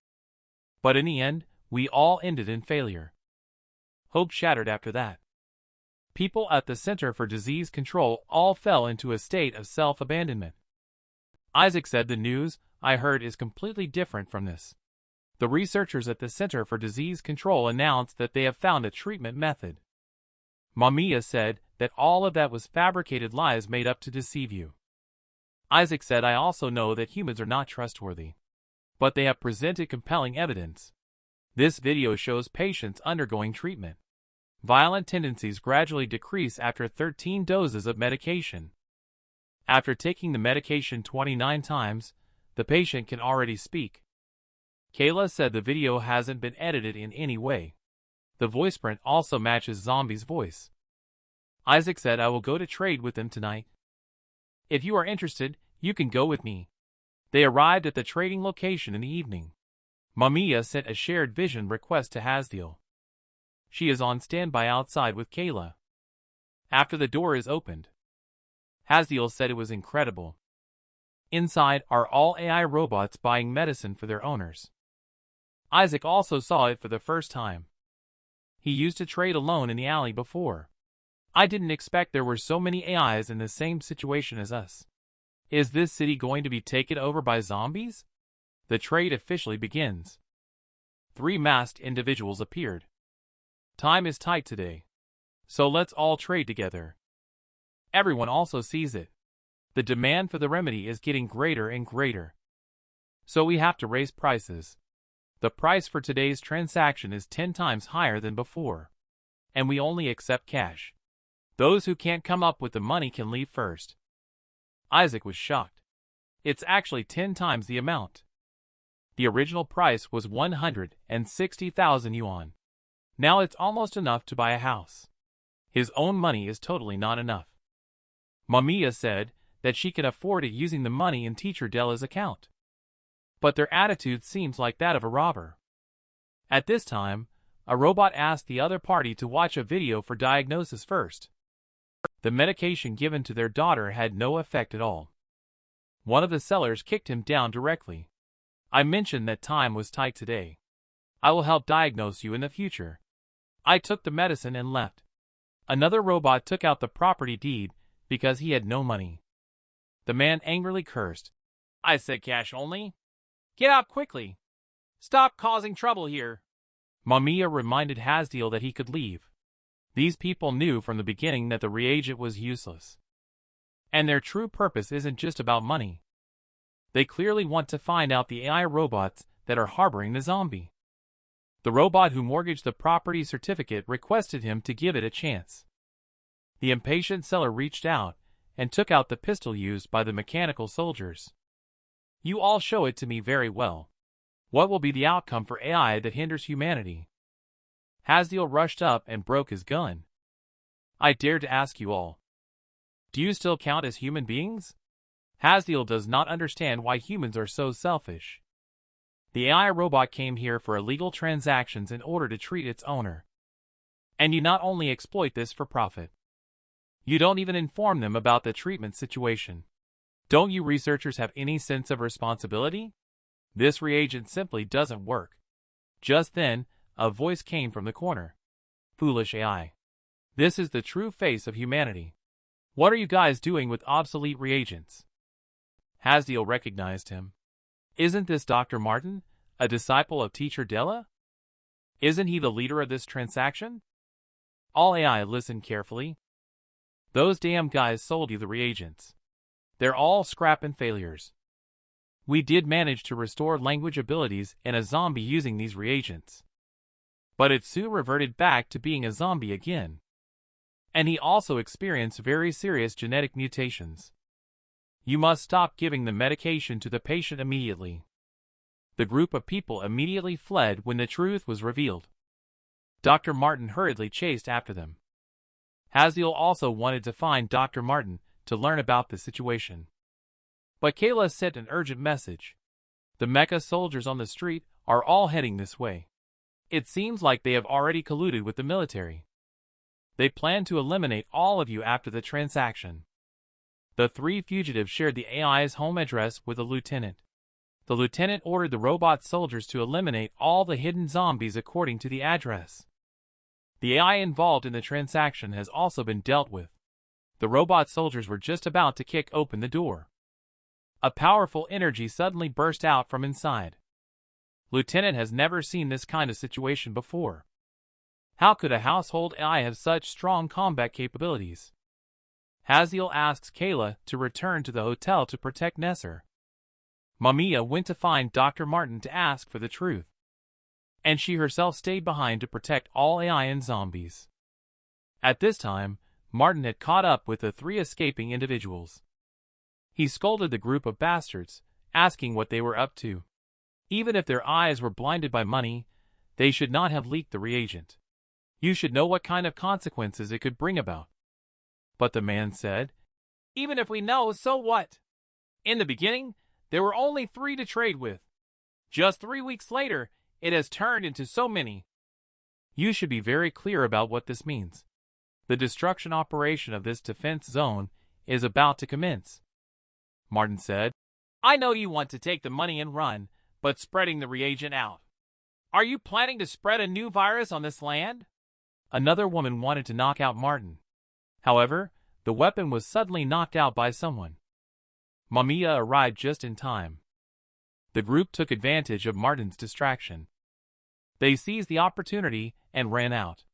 But in the end, we all ended in failure." Hope shattered after that. People at the Center for Disease Control all fell into a state of self-abandonment. Isaac said, "The news I heard is completely different from this. The researchers at the Center for Disease Control announced that they have found a treatment method." Mamiya said that all of that was fabricated lies made up to deceive you. Isaac said, "I also know that humans are not trustworthy. But they have presented compelling evidence. This video shows patients undergoing treatment. Violent tendencies gradually decrease after 13 doses of medication. After taking the medication 29 times, the patient can already speak." Kayla said the video hasn't been edited in any way. The voice print also matches Zombie's voice. Isaac said, "I will go to trade with them tonight. If you are interested, you can go with me." They arrived at the trading location in the evening. Mamiya sent a shared vision request to Haziel. She is on standby outside with Kayla. After the door is opened, Haziel said it was incredible. Inside are all AI robots buying medicine for their owners. Isaac also saw it for the first time. He used to trade alone in the alley before. "I didn't expect there were so many AIs in the same situation as us. Is this city going to be taken over by zombies?" The trade officially begins. 3 masked individuals appeared. "Time is tight today, so let's all trade together." Everyone also sees it. The demand for the remedy is getting greater and greater. So we have to raise prices. The price for today's transaction is 10 times higher than before. And we only accept cash. Those who can't come up with the money can leave first. Isaac was shocked. It's actually 10 times the amount. The original price was 160,000 yuan. Now it's almost enough to buy a house. His own money is totally not enough. Mamiya said that she can afford it using the money in Teacher Della's account. But their attitude seems like that of a robber. At this time, a robot asked the other party to watch a video for diagnosis first. The medication given to their daughter had no effect at all. One of the sellers kicked him down directly. "I mentioned that time was tight today. I will help diagnose you in the future." I took the medicine and left. Another robot took out the property deed because he had no money. The man angrily cursed. "I said cash only. Get out quickly. Stop causing trouble here." Mamiya reminded Haziel that he could leave. These people knew from the beginning that the reagent was useless. And their true purpose isn't just about money. They clearly want to find out the AI robots that are harboring the zombie. The robot who mortgaged the property certificate requested him to give it a chance. The impatient seller reached out and took out the pistol used by the mechanical soldiers. "You all show it to me very well. What will be the outcome for AI that hinders humanity?" Haziel rushed up and broke his gun. "I dare to ask you all. Do you still count as human beings?" Hasdiel does not understand why humans are so selfish. The AI robot came here for illegal transactions in order to treat its owner. And you not only exploit this for profit. You don't even inform them about the treatment situation. Don't you researchers have any sense of responsibility? This reagent simply doesn't work. Just then, a voice came from the corner. Foolish AI. This is the true face of humanity. What are you guys doing with obsolete reagents? Hasdiel recognized him. Isn't this Dr. Martin, a disciple of Teacher Della? Isn't he the leader of this transaction? All AI listened carefully. Those damn guys sold you the reagents. They're all scrap and failures. We did manage to restore language abilities in a zombie using these reagents. But it soon reverted back to being a zombie again. And he also experienced very serious genetic mutations. You must stop giving the medication to the patient immediately. The group of people immediately fled when the truth was revealed. Dr. Martin hurriedly chased after them. Hasdiel also wanted to find Dr. Martin to learn about the situation. But Kayla sent an urgent message. The mecha soldiers on the street are all heading this way. It seems like they have already colluded with the military. They plan to eliminate all of you after the transaction. The three fugitives shared the AI's home address with the lieutenant. The lieutenant ordered the robot soldiers to eliminate all the hidden zombies according to the address. The AI involved in the transaction has also been dealt with. The robot soldiers were just about to kick open the door. A powerful energy suddenly burst out from inside. Lieutenant has never seen this kind of situation before. How could a household AI have such strong combat capabilities? Hasdiel asks Kayla to return to the hotel to protect Nessar. Mamiya went to find Dr. Martin to ask for the truth. And she herself stayed behind to protect all AI and zombies. At this time, Martin had caught up with the three escaping individuals. He scolded the group of bastards, asking what they were up to. Even if their eyes were blinded by money, they should not have leaked the reagent. You should know what kind of consequences it could bring about. But the man said, even if we know, so what? In the beginning, there were only 3 to trade with. Just 3 weeks later, it has turned into so many. You should be very clear about what this means. The destruction operation of this defense zone is about to commence. Martin said, I know you want to take the money and run, but spreading the reagent out. Are you planning to spread a new virus on this land? Another woman wanted to knock out Martin. However, the weapon was suddenly knocked out by someone. Mamiya arrived just in time. The group took advantage of Martin's distraction. They seized the opportunity and ran out.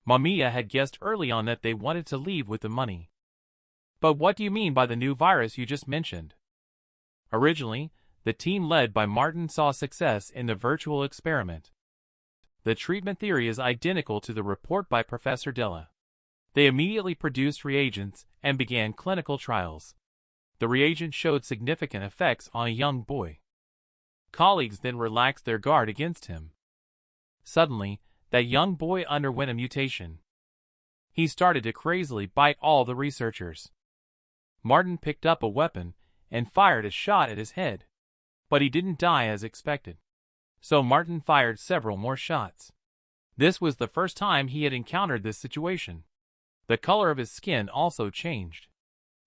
Mamiya had guessed early on that they wanted to leave with the money. But what do you mean by the new virus you just mentioned? Originally, the team led by Martin saw success in the virtual experiment. The treatment theory is identical to the report by Professor Della. They immediately produced reagents and began clinical trials. The reagent showed significant effects on a young boy. Colleagues then relaxed their guard against him. Suddenly, that young boy underwent a mutation. He started to crazily bite all the researchers. Martin picked up a weapon and fired a shot at his head. But he didn't die as expected. So Martin fired several more shots. This was the first time he had encountered this situation. The color of his skin also changed.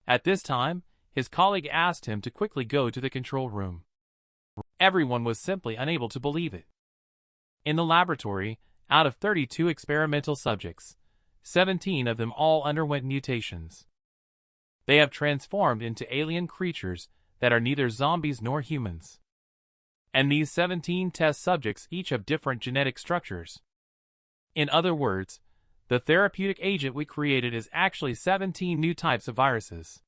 At this time, his colleague asked him to quickly go to the control room. Everyone was simply unable to believe it. In the laboratory, out of 32 experimental subjects, 17 of them all underwent mutations. They have transformed into alien creatures that are neither zombies nor humans. And these 17 test subjects each have different genetic structures. In other words, the therapeutic agent we created is actually 17 new types of viruses.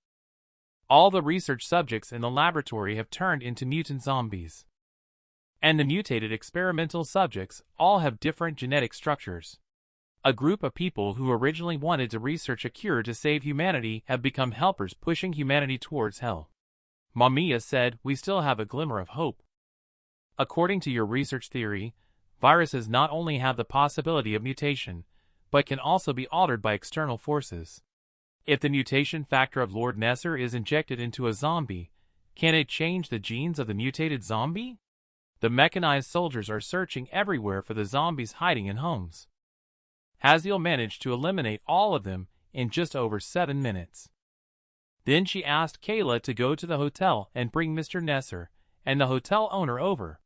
All the research subjects in the laboratory have turned into mutant zombies. And the mutated experimental subjects all have different genetic structures. A group of people who originally wanted to research a cure to save humanity have become helpers pushing humanity towards hell. Mamiya said, we still have a glimmer of hope. According to your research theory, viruses not only have the possibility of mutation, but can also be altered by external forces. If the mutation factor of Lord Nessar is injected into a zombie, can it change the genes of the mutated zombie? The mechanized soldiers are searching everywhere for the zombies hiding in homes. Haziel managed to eliminate all of them in just over 7 minutes. Then she asked Kayla to go to the hotel and bring Mr. Nessar and the hotel owner over.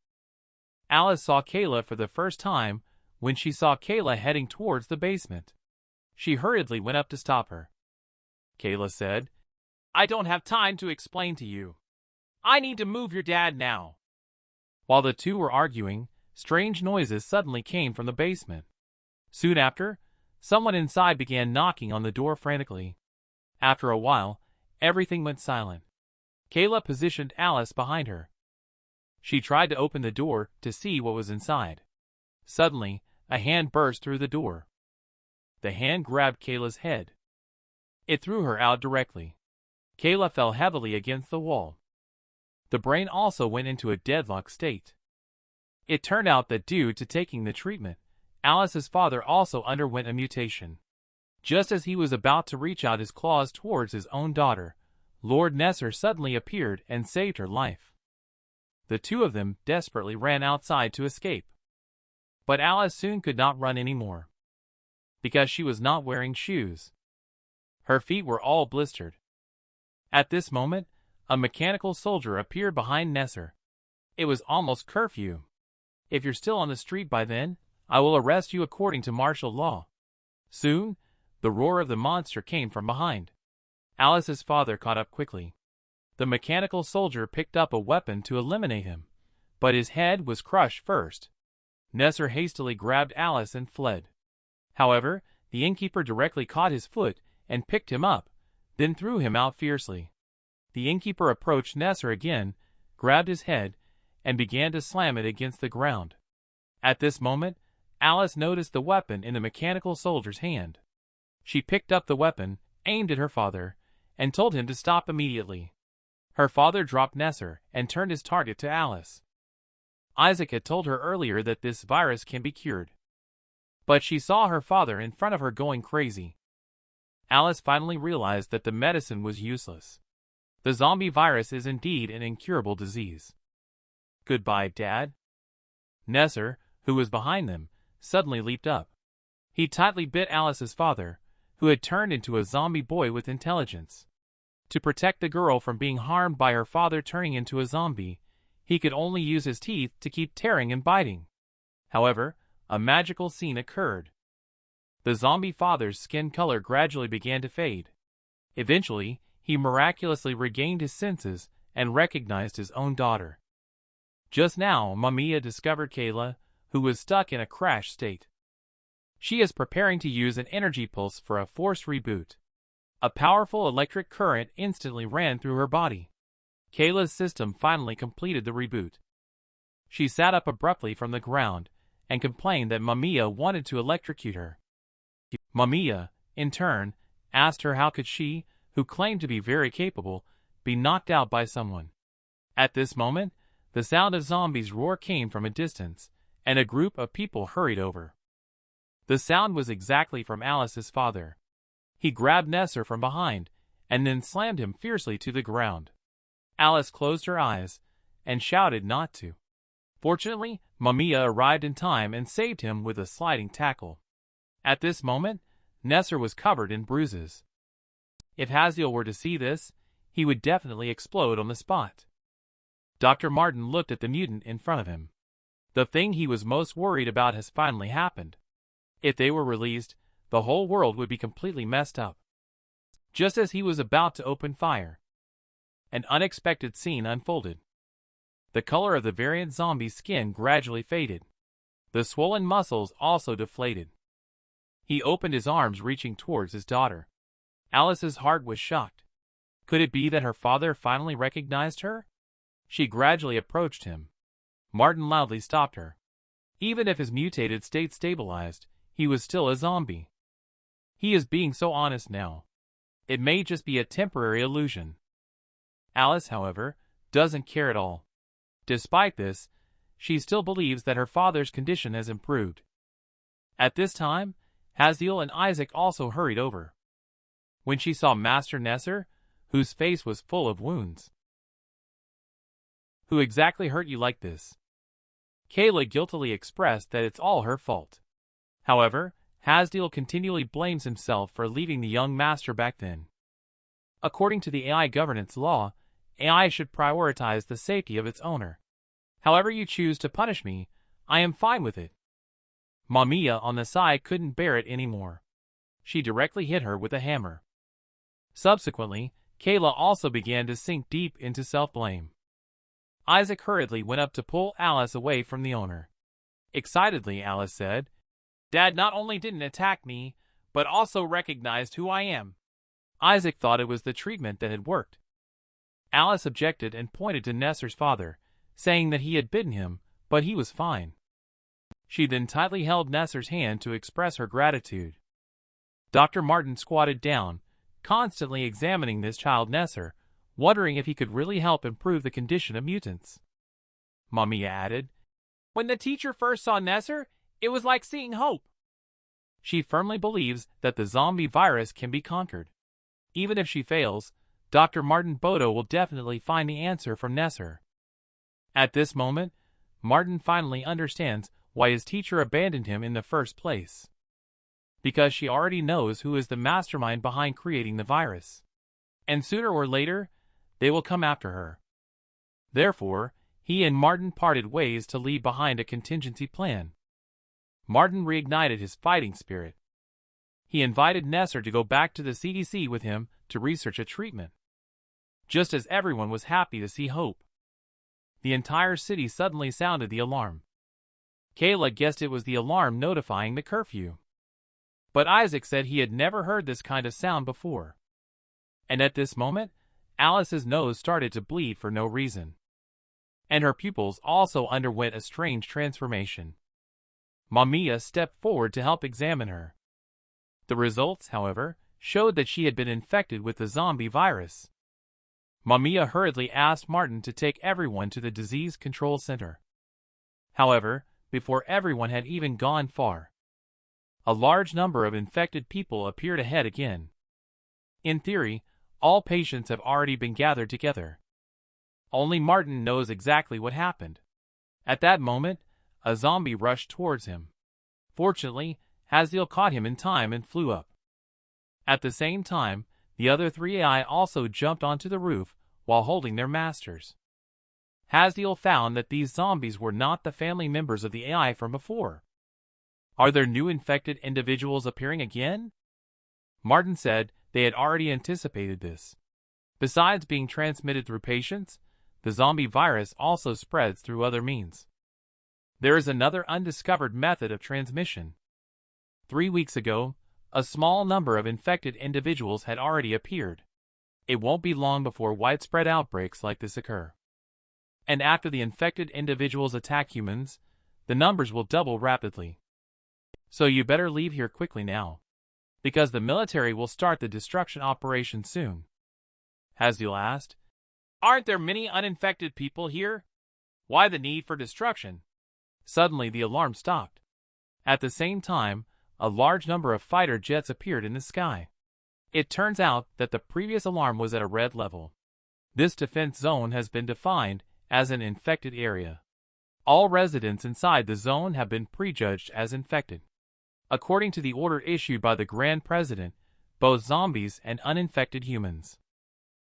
Alice saw Kayla for the first time when she saw Kayla heading towards the basement. She hurriedly went up to stop her. Kayla said, "I don't have time to explain to you. I need to move your dad now." While the two were arguing, strange noises suddenly came from the basement. Soon after, someone inside began knocking on the door frantically. After a while, everything went silent. Kayla positioned Alice behind her. She tried to open the door to see what was inside. Suddenly, a hand burst through the door. The hand grabbed Kayla's head. It threw her out directly. Kayla fell heavily against the wall. The brain also went into a deadlock state. It turned out that due to taking the treatment, Alice's father also underwent a mutation. Just as he was about to reach out his claws towards his own daughter, Lord Nessar suddenly appeared and saved her life. The two of them desperately ran outside to escape. But Alice soon could not run anymore, because she was not wearing shoes. Her feet were all blistered. At this moment, a mechanical soldier appeared behind Nessar. It was almost curfew. "If you're still on the street by then, I will arrest you according to martial law." Soon, the roar of the monster came from behind. Alice's father caught up quickly. The mechanical soldier picked up a weapon to eliminate him, but his head was crushed first. Nessar hastily grabbed Alice and fled. However, the innkeeper directly caught his foot and picked him up, then threw him out fiercely. The innkeeper approached Nessar again, grabbed his head, and began to slam it against the ground. At this moment, Alice noticed the weapon in the mechanical soldier's hand. She picked up the weapon, aimed at her father, and told him to stop immediately. Her father dropped Nessar and turned his target to Alice. Isaac had told her earlier that this virus can be cured. But she saw her father in front of her going crazy. Alice finally realized that the medicine was useless. The zombie virus is indeed an incurable disease. "Goodbye, Dad." Nessar, who was behind them, suddenly leaped up. He tightly bit Alice's father, who had turned into a zombie boy with intelligence. To protect the girl from being harmed by her father turning into a zombie, he could only use his teeth to keep tearing and biting. However, a magical scene occurred. The zombie father's skin color gradually began to fade. Eventually, he miraculously regained his senses and recognized his own daughter. Just now, Mamiya discovered Kayla, who was stuck in a crash state. She is preparing to use an energy pulse for a forced reboot. A powerful electric current instantly ran through her body. Kayla's system finally completed the reboot. She sat up abruptly from the ground and complained that Mamiya wanted to electrocute her. Mamiya, in turn, asked her how could she, who claimed to be very capable, be knocked out by someone. At this moment, the sound of zombies' roar came from a distance, and a group of people hurried over. The sound was exactly from Alice's father. He grabbed Nessar from behind, and then slammed him fiercely to the ground. Alice closed her eyes, and shouted not to. Fortunately, Mamiya arrived in time and saved him with a sliding tackle. At this moment, Nessar was covered in bruises. If Haziel were to see this, he would definitely explode on the spot. Dr. Martin looked at the mutant in front of him. The thing he was most worried about has finally happened. If they were released, the whole world would be completely messed up. Just as he was about to open fire, an unexpected scene unfolded. The color of the variant zombie's skin gradually faded. The swollen muscles also deflated. He opened his arms, reaching towards his daughter. Alice's heart was shocked. Could it be that her father finally recognized her? She gradually approached him. Martin loudly stopped her. Even if his mutated state stabilized, he was still a zombie. He is being so honest now. It may just be a temporary illusion. Alice, however, doesn't care at all. Despite this, she still believes that her father's condition has improved. At this time, Haziel and Isaac also hurried over. when she saw Master Nessar, whose face was full of wounds. "Who exactly hurt you like this?" Kayla guiltily expressed that it's all her fault. However, Hasdiel continually blames himself for leaving the young master back then. According to the AI governance law, AI should prioritize the safety of its owner. However you choose to punish me, I am fine with it. Mamiya on the side couldn't bear it anymore. She directly hit her with a hammer. Subsequently, Kayla also began to sink deep into self-blame. Isaac hurriedly went up to pull Alice away from the owner. Excitedly, Alice said, "Dad not only didn't attack me, but also recognized who I am." Isaac thought it was the treatment that had worked. Alice objected and pointed to Nessar's father, saying that he had bitten him, but he was fine. She then tightly held Nessar's hand to express her gratitude. Dr. Martin squatted down, constantly examining this child Nessar, wondering if he could really help improve the condition of mutants. Mamiya added, "When the teacher first saw Nessar, it was like seeing hope." She firmly believes that the zombie virus can be conquered. Even if she fails, Dr. Martin Bodo will definitely find the answer from Nessar. At this moment, Martin finally understands why his teacher abandoned him in the first place. Because she already knows who is the mastermind behind creating the virus. And sooner or later, they will come after her. Therefore, he and Martin parted ways to leave behind a contingency plan. Martin reignited his fighting spirit. He invited Nessar to go back to the CDC with him to research a treatment. Just as everyone was happy to see hope, the entire city suddenly sounded the alarm. Kayla guessed it was the alarm notifying the curfew. But Isaac said he had never heard this kind of sound before. And at this moment, Alice's nose started to bleed for no reason. And her pupils also underwent a strange transformation. Mamiya stepped forward to help examine her. The results, however, showed that she had been infected with the zombie virus. Mamiya hurriedly asked Martin to take everyone to the disease control center. However, before everyone had even gone far, a large number of infected people appeared ahead again. In theory, all patients have already been gathered together. Only Martin knows exactly what happened. At that moment, a zombie rushed towards him. Fortunately, Hasdiel caught him in time and flew up. At the same time, the other three AI also jumped onto the roof while holding their masters. Hasdiel found that these zombies were not the family members of the AI from before. Are there new infected individuals appearing again? Martin said they had already anticipated this. Besides being transmitted through patients, the zombie virus also spreads through other means. There is another undiscovered method of transmission. 3 weeks ago, a small number of infected individuals had already appeared. It won't be long before widespread outbreaks like this occur. And after the infected individuals attack humans, the numbers will double rapidly. So you better leave here quickly now, because the military will start the destruction operation soon. Hasdiel asked, "Aren't there many uninfected people here? Why the need for destruction?" Suddenly the alarm stopped. At the same time, a large number of fighter jets appeared in the sky. It turns out that the previous alarm was at a red level. This defense zone has been defined as an infected area. All residents inside the zone have been prejudged as infected. According to the order issued by the Grand President, both zombies and uninfected humans